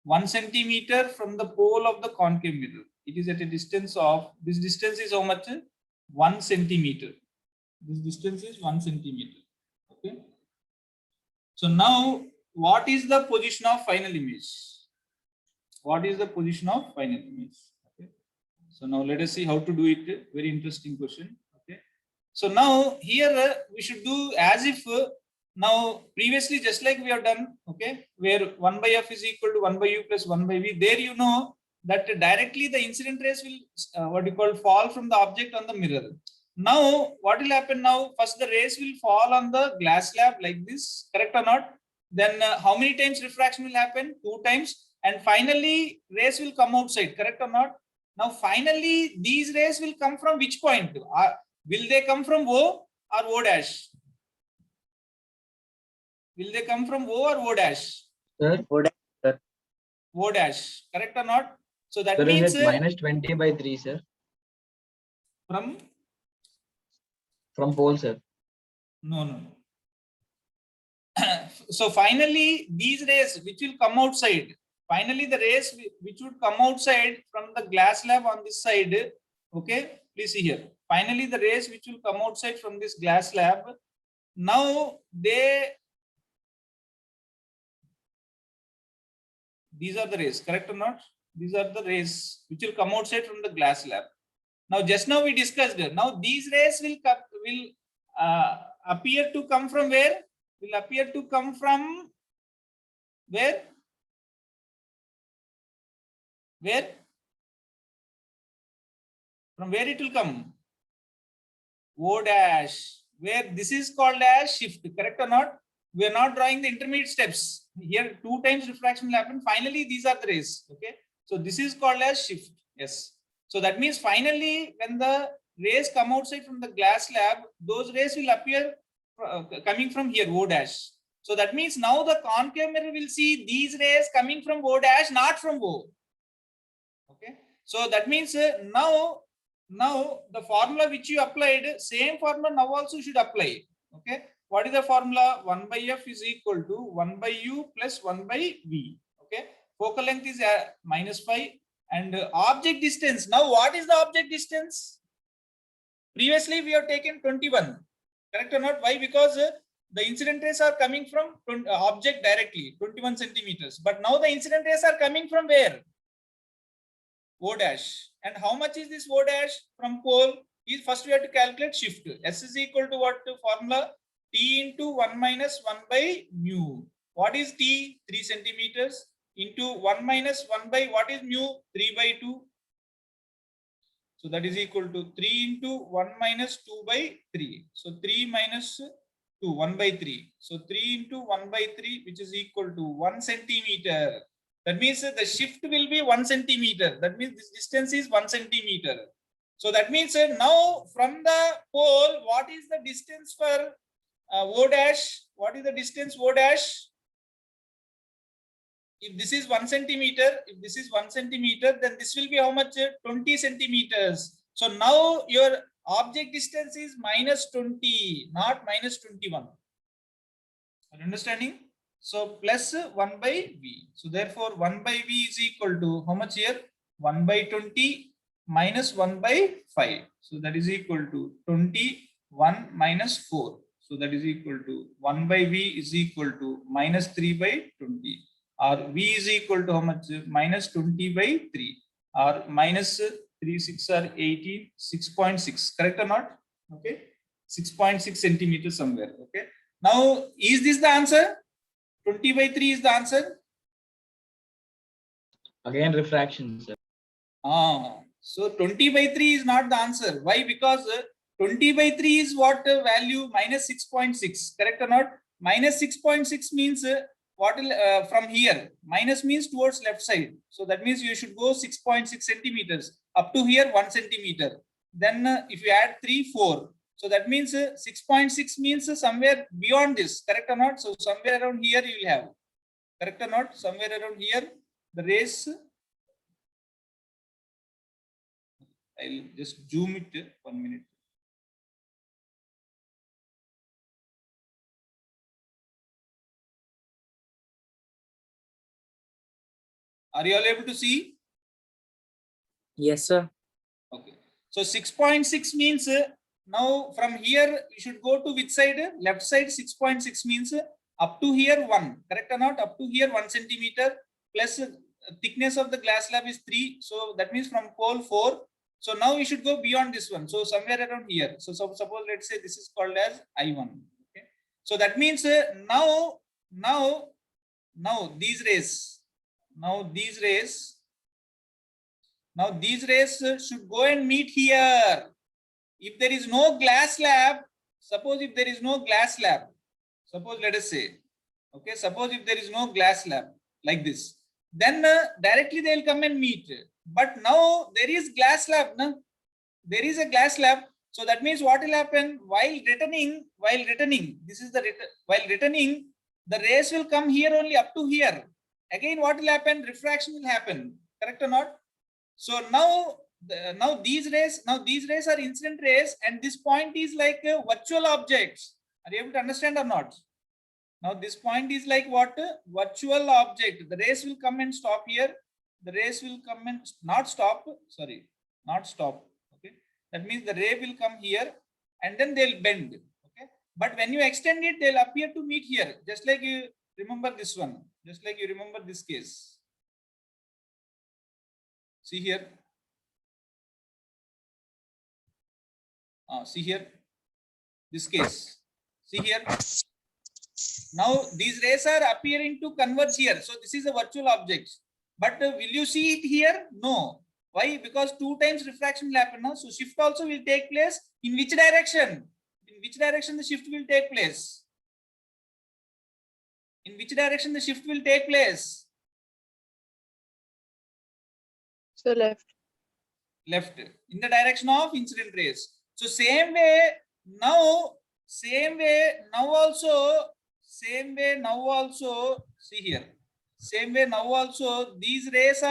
1 centimeter from the pole of the concave mirror. It is at a distance of, this distance is how much? 1 centimeter. This distance is 1 centimeter. Okay. So now, what is the position of final image? What is the position of final image? So now let us see how to do it. Very interesting question. Okay. So now here we should do as if now previously just like we have done. Okay. Where 1 by f is equal to 1 by u plus 1 by v. There you know that directly the incident rays will what you call fall from the object on the mirror. Now what will happen now? First the rays will fall on the glass slab like this. Correct or not? Then how many times refraction will happen? 2 times. And finally rays will come outside. Correct or not? Now, finally, these rays will come from which point? Will they come from O or O dash? Will they come from O or O dash? Sir, O dash. Correct or not? So that sir, means is it minus 20 by 3, sir? From Pole, sir. no. So finally, these rays which will come outside. Finally, the rays which would come outside from the glass slab on this side, okay, please see here. Finally, the rays which will come outside from this glass slab, now these are the rays, correct or not? These are the rays which will come outside from the glass slab. Now, just now we discussed, now these rays will appear to come from where? Will appear to come from where? Where? From where it will come? O dash. Where this is called as shift. Correct or not? We are not drawing the intermediate steps. Here 2 times refraction will happen. Finally, these are the rays. Okay. So this is called as shift. Yes. So that means finally, when the rays come outside from the glass slab, those rays will appear coming from here, O dash. So that means now the concave mirror will see these rays coming from O dash, not from O. Okay. So that means now the formula which you applied, same formula now also should apply. Okay. What is the formula? 1 by f is equal to 1 by u plus 1 by v. Okay. Focal length is -5 and object distance. Now what is the object distance? Previously we have taken 21. Correct or not? Why? Because the incident rays are coming from object directly, 21 centimeters. But now the incident rays are coming from where? O dash. And how much is this O dash from pole? is first we have to calculate shift. S is equal to what formula? T into 1 minus 1 by mu. What is T? 3 centimeters into 1 minus 1 by what is mu? 3 by 2. So that is equal to 3 into 1 minus 2 by 3. So 3 minus 2, 1 by 3. So 3 into 1 by 3, which is equal to 1 centimeter. That means the shift will be 1 centimeter. That means this distance is 1 centimeter. So that means now from the pole, what is the distance for O dash? What is the distance O dash? If this is 1 centimeter, if this is 1 centimeter, then this will be how much? 20 centimeters. So now your object distance is minus 20, not minus 21. Are you understanding? So plus 1 by V. So therefore 1 by V is equal to how much here? 1 by 20 minus 1 by 5. So that is equal to 21 minus 4. So that is equal to 1 by V is equal to minus 3 by 20. Or V is equal to how much? Minus 20 by 3. Or minus 3, 6 are 18, 6.6. Correct or not? Okay. 6.6 centimeters somewhere. Okay. Now, is this the answer? 20 by 3 is the answer. Again, refraction, sir. So 20 by 3 is not the answer. Why? Because 20 by 3 is what value? Minus 6.6. Correct or not? Minus 6.6 means what will from here? Minus means towards left side. So that means you should go 6.6 centimeters. Up to here 1 centimeter. Then if you add 3, 4. So that means 6.6 means somewhere beyond this. Correct or not? So somewhere around here you will have. Correct or not? Somewhere around here the rays. I'll just zoom it 1 minute. Are you all able to see? Yes, sir. Okay. So 6.6 means now from here you should go to which side? Left side. 6.6 means up to here 1. Correct or not? Up to here 1 centimeter plus thickness of the glass slab is 3. So that means from pole 4. So now we should go beyond this one. So somewhere around here. So suppose let's say this is called as I1. Okay. So that means now these rays. Now these rays should go and meet here. If there is no glass slab, suppose if there is no glass slab, suppose let us say, okay, suppose if there is no glass slab like this, then directly they will come and meet. But now there is glass slab, no? There is a glass slab. So that means what will happen while returning, this is the while returning, the rays will come here only up to here. Again, what will happen? Refraction will happen. Correct or not? So now, these rays are incident rays, and this point is like virtual objects. Are you able to understand or not? Now this point is like what? Virtual object. The rays will come and stop here. The rays will come and not stop. Sorry, not stop. Okay, that means the ray will come here, and then they'll bend. Okay, but when you extend it, they'll appear to meet here, just like you remember this one. Just like you remember this case. See here. See here. This case. See here. Now these rays are appearing to converge here. So this is a virtual object. But will you see it here? No. Why? Because 2 times refraction will happen. No? So shift also will take place. In which direction? In which direction the shift will take place? In which direction the shift will take place? So left. Left. In the direction of incident rays. So same way now also, see here. Same way now also these rays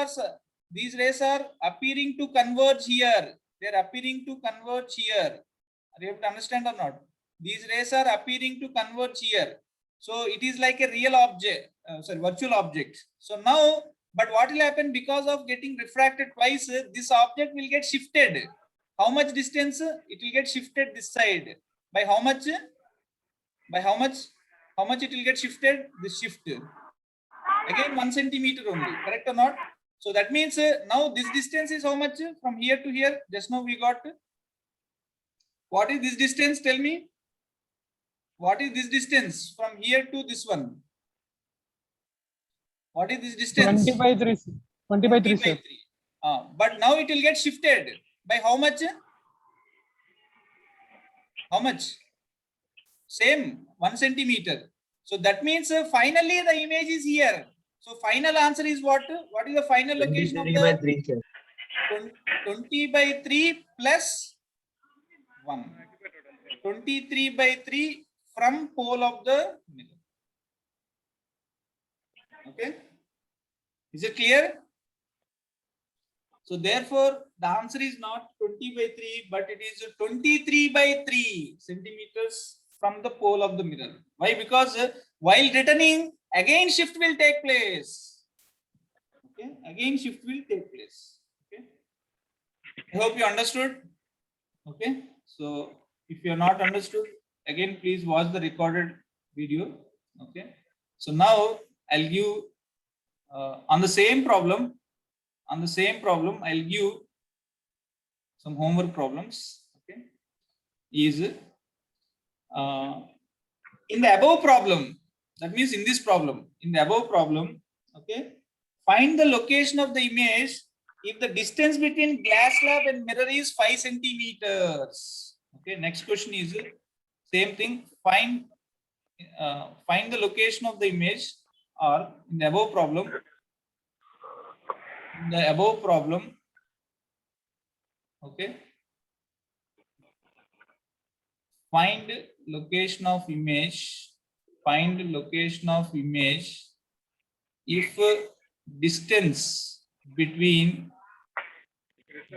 are appearing to converge here. They are appearing to converge here. Are you able to understand or not? These rays are appearing to converge here. So it is like a real object, virtual object. So now, but what will happen because of getting refracted twice? This object will get shifted. How much distance? It will get shifted this side. By how much? By how much? How much it will get shifted? This shift. Again 1 centimeter only. Correct or not? So that means now this distance is how much from here to here? Just now we got What is this distance? Tell me. What is this distance from here to this one? What is this distance? 20 by 3. 20 by 3, sir. But now it will get shifted by how much? How much? Same 1 centimeter. So that means finally the image is here. So final answer is what? What is the final location of 23 by the 3, sir. 20 by 3 plus 1. 23 by 3 from pole of the mirror. Okay. Is it clear? So therefore, the answer is not 20 by 3, but it is 23 by 3 centimeters from the pole of the mirror. Why? Because while returning, again shift will take place. Okay, again shift will take place. Okay, I hope you understood. Okay, so if you are not understood, again please watch the recorded video. Okay, so now I'll give on the same problem. On the same problem, I'll give some homework problems. Okay, is in the above problem, that means in this problem, in the above problem, okay, find the location of the image if the distance between glass slab and mirror is 5 centimeters. Okay, next question is same thing. Find the location of the image, or in the above problem. In the above problem, okay, find location of image. Find location of image if distance between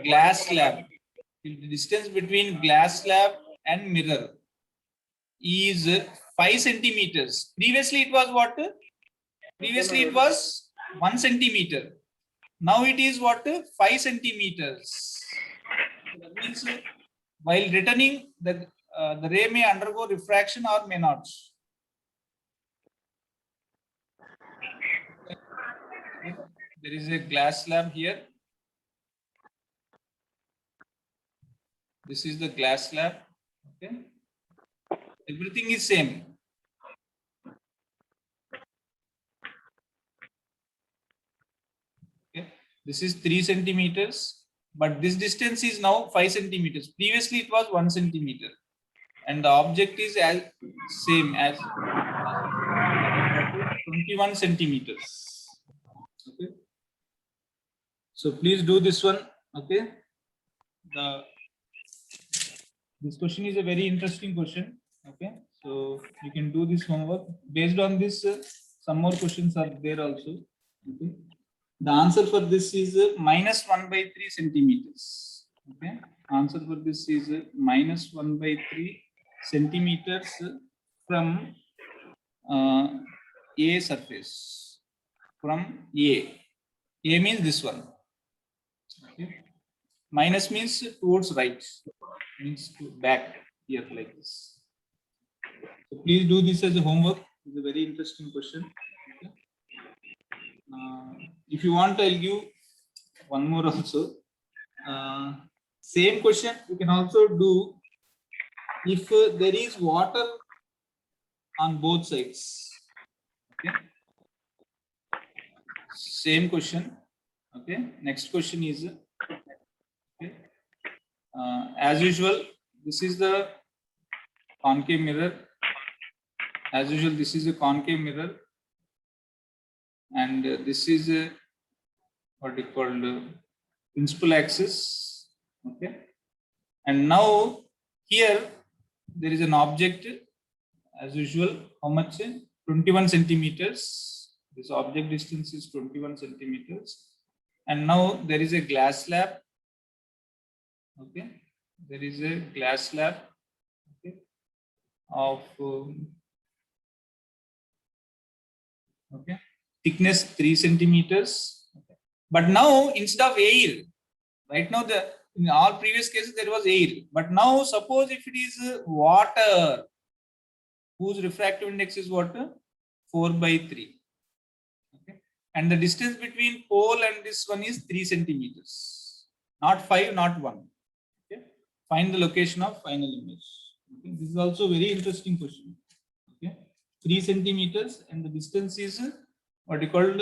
glass slab, if the distance between glass slab and mirror is 5 centimeters. Previously it was what? Previously it was 1 centimeter. Now it is what? 5 centimeters. That means while returning, the ray may undergo refraction or may not. There is a glass slab here. This is the glass slab. Okay. Everything is same. Okay. This is 3 centimeters, but this distance is now 5 centimeters. Previously it was 1 centimeter, and the object is as same as 21 centimeters. Okay. So please do this one. Okay. This question is a very interesting question. Okay. So you can do this homework. Based on this, some more questions are there also. Okay. The answer for this is minus 1 by 3 centimeters. Okay. Answer for this is minus 1 by 3 centimeters from A surface. From A. A means this one. Okay. Minus means towards right. Means to back here like this. So please do this as a homework. It's a very interesting question. Okay. If you want, I'll give one more also. Same question you can also do if there is water on both sides. Okay. Same question. Okay. Next question is, okay. As usual, this is the concave mirror. As usual, this is a concave mirror, and this is a, what you call principal axis. Okay, and now here there is an object. As usual, how much? 21 centimeters. This object distance is 21 centimeters, and now there is a glass slab. Okay, there is a glass slab, okay, of okay, thickness 3 centimeters. Okay. But now instead of air, right now in all previous cases there was air, but now suppose if it is water, whose refractive index is what? 4 by 3. Okay, and the distance between pole and this one is 3 centimeters, not 5, not 1. Find the location of final image. Okay. This is also very interesting question. Okay. 3 centimeters and the distance is what you called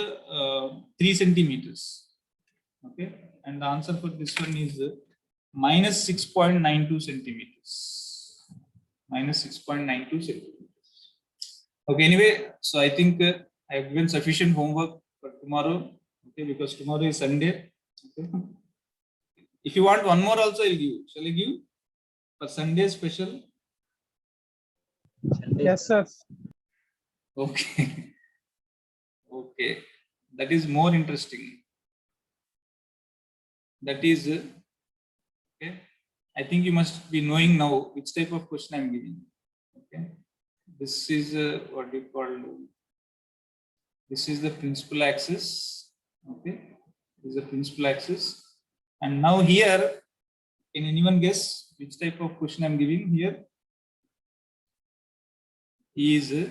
3 centimeters. Okay. And the answer for this one is minus 6.92 centimeters. Minus 6.92 centimeters. Okay. Anyway, so I think I have given sufficient homework for tomorrow. Okay. Because tomorrow is Sunday. Okay. If you want one more also, I'll give you. Shall I give? For Sunday special? Yes, sir. Okay. Okay. That is more interesting. That is, okay. I think you must be knowing now which type of question I'm giving. Okay. This is what you call, this is the principal axis. Okay. This is the principal axis. And now here, can anyone guess which type of question I'm giving here? Is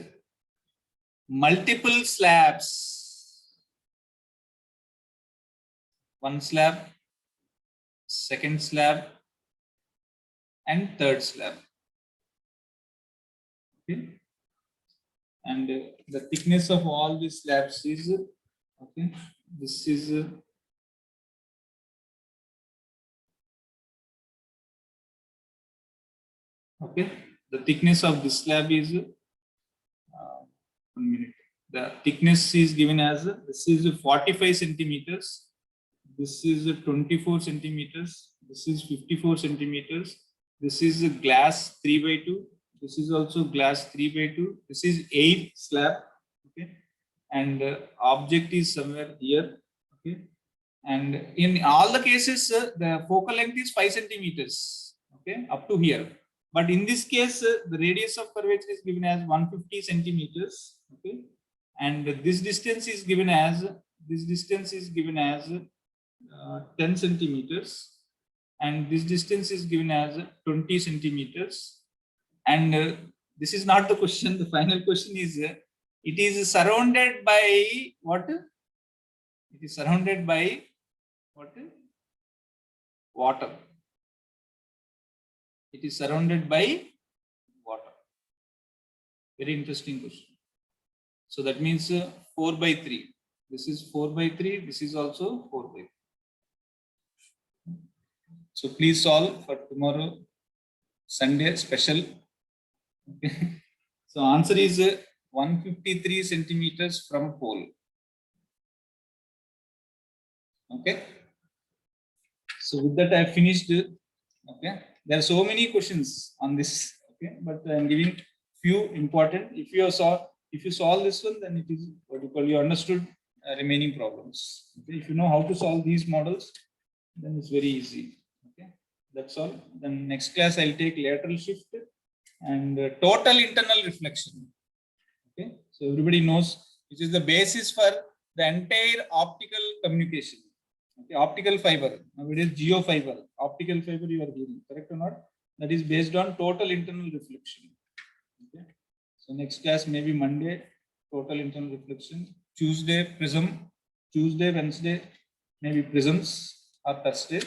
multiple slabs. One slab, second slab, and third slab. Okay. And the thickness of all these slabs is, okay, this is okay, the thickness of this slab is 1 minute. The thickness is given as this is 45 centimeters, this is 24 centimeters, this is 54 centimeters, this is a glass 3/2, this is also glass 3/2, this is 8 slab, okay, and object is somewhere here, okay, and in all the cases the focal length is 5 centimeters, okay, up to here. But in this case, the radius of curvature is given as 150 centimeters. Okay, and this distance is given as 10 centimeters, and this distance is given as 20 centimeters. And this is not the question. The final question is: it is surrounded by what? It is surrounded by what? Water. It is surrounded by water. Very interesting question. So that means 4/3. This is 4/3. This is also 4/3. So please solve for tomorrow, Sunday special. Okay. So answer is 153 centimeters from pole. Okay. So with that, I have finished. Okay. There are so many questions on this, okay, but I am giving few important. If you solve this one, then it is what you call, you understood remaining problems. Okay. If you know how to solve these models, then it's very easy. Okay, that's all. Then next class I'll take lateral shift and total internal reflection. Okay, so everybody knows which is the basis for the entire optical communication. Okay, optical fiber. Now it is geo fiber. Optical fiber you are hearing, correct or not? That is based on total internal reflection. Okay. So next class maybe Monday, total internal reflection. Tuesday, prism. Tuesday, Wednesday, maybe prisms, or Thursday.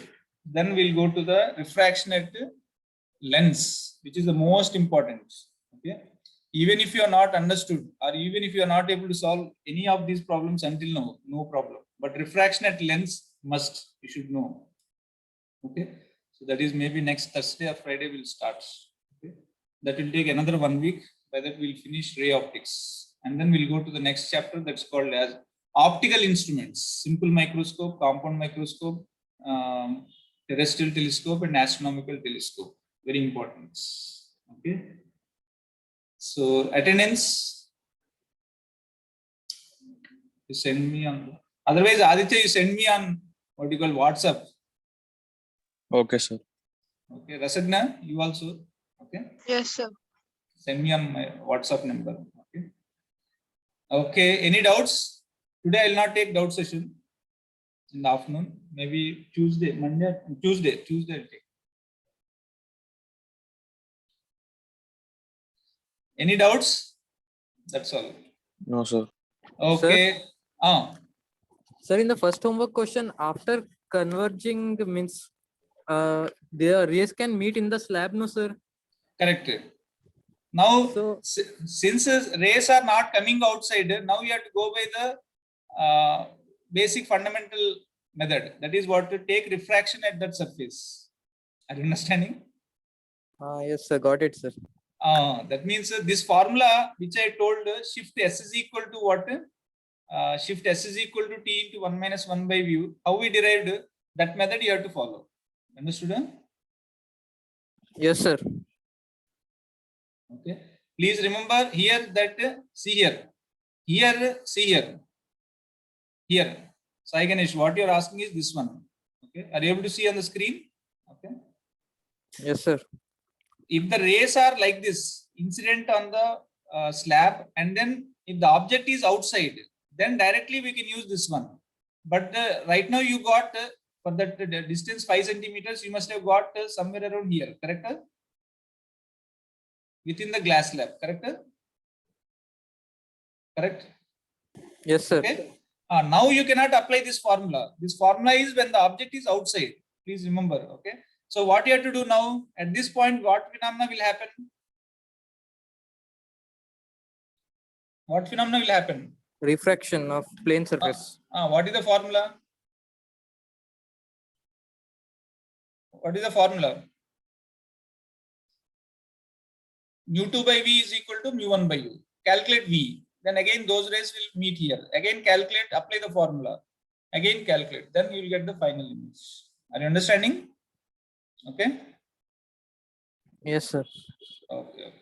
Then we'll go to the refraction at lens, which is the most important. Okay. Even if you are not understood, or even if you are not able to solve any of these problems until now, no problem. But refraction at lens must, you should know. Okay, so that is maybe next Thursday or Friday will start. Okay, that will take another 1 week. By that we'll finish ray optics, and then we'll go to the next chapter that's called as optical instruments: simple microscope, compound microscope, terrestrial telescope, and astronomical telescope. Very important. Okay, so attendance, you send me on. Otherwise, Aditya, you send me on what you call WhatsApp. Okay, sir. Okay, Rasagna, you also. Okay. Yes, sir. Send me on my WhatsApp number. Okay. Okay. Any doubts? Today I'll not take doubt session in the afternoon. Maybe Tuesday, Monday, Tuesday I'll take. Any doubts? That's all. No, sir. Okay. Sir, in the first homework question, after converging means The rays can meet in the slab, no sir. Correct. Now, So since rays are not coming outside, now you have to go by the basic fundamental method. That is what to take refraction at that surface. Are you understanding? yes sir, got it sir. That means this formula which I told, shift S is equal to what? Shift S is equal to T into 1 minus 1 by mu. How we derived that method you have to follow. Understood? Yes sir. Okay. Please remember here that see here. Here, see here. Here. Sai Ganesh, what you are asking is this one. Okay. Are you able to see on the screen? Okay. Yes sir. If the rays are like this, incident on the slab, and then if the object is outside, then directly we can use this one. But right now you got for that distance 5 centimeters, you must have got somewhere around here, correct? Within the glass slab, correct? Correct? Yes sir. Okay. Now you cannot apply this formula. This formula is when the object is outside. Please remember. Okay. So what you have to do now at this point, what phenomena will happen? What phenomena will happen? Refraction of plane surface. What is the formula? What is the formula? mu2 by v is equal to mu1 by u. Calculate v. Then again those rays will meet here. Again calculate, apply the formula. Again calculate. Then you will get the final image. Are you understanding? Okay. Yes sir. Okay.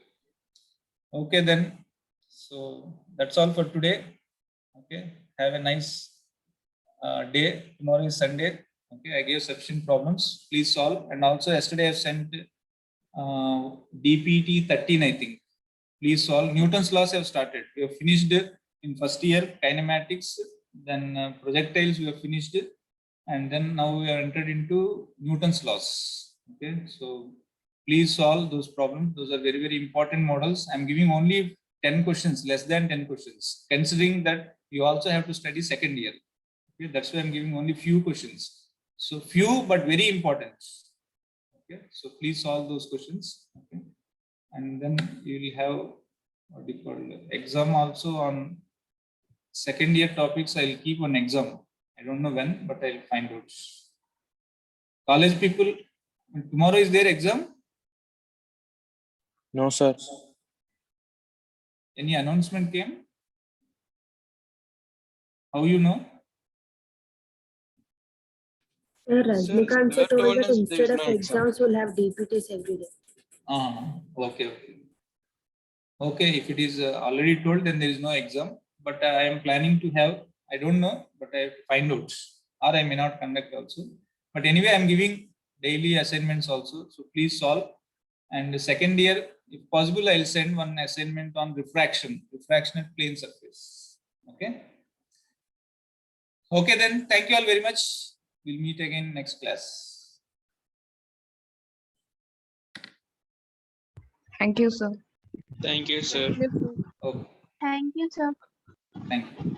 Okay then. So that's all for today. Okay. Have a nice day. Tomorrow is Sunday. Okay. I gave sufficient problems. Please solve. And also yesterday I sent DPT 13, I think. Please solve. Newton's laws have started. We have finished in first year kinematics. Then projectiles we have finished. And then now we are entered into Newton's laws. Okay. So please solve those problems. Those are very, very important models. I'm giving only 10 questions, less than 10 questions, considering that you also have to study second year. Okay. That's why I'm giving only few questions. So few, but very important. Okay. So please solve those questions. Okay. And then you will have what you call exam also on second year topics. I'll keep an exam. I don't know when, but I'll find out. College people, tomorrow is their exam? No, sir. Any announcement came? How you know? Rajnikant sir told told that us there is instead of no exam. exams, we'll have DPTs every day. Okay, okay. Okay, if it is already told, then there is no exam. But I am planning to have, I don't know, but I find out. Or I may not conduct also. But anyway, I am giving daily assignments also. So please solve. And the second year, if possible, I'll send one assignment on refraction at plane surface. Okay. Okay, then thank you all very much. We'll meet again next class. Thank you, sir. Thank you, sir. Okay, Thank you, sir. thank you.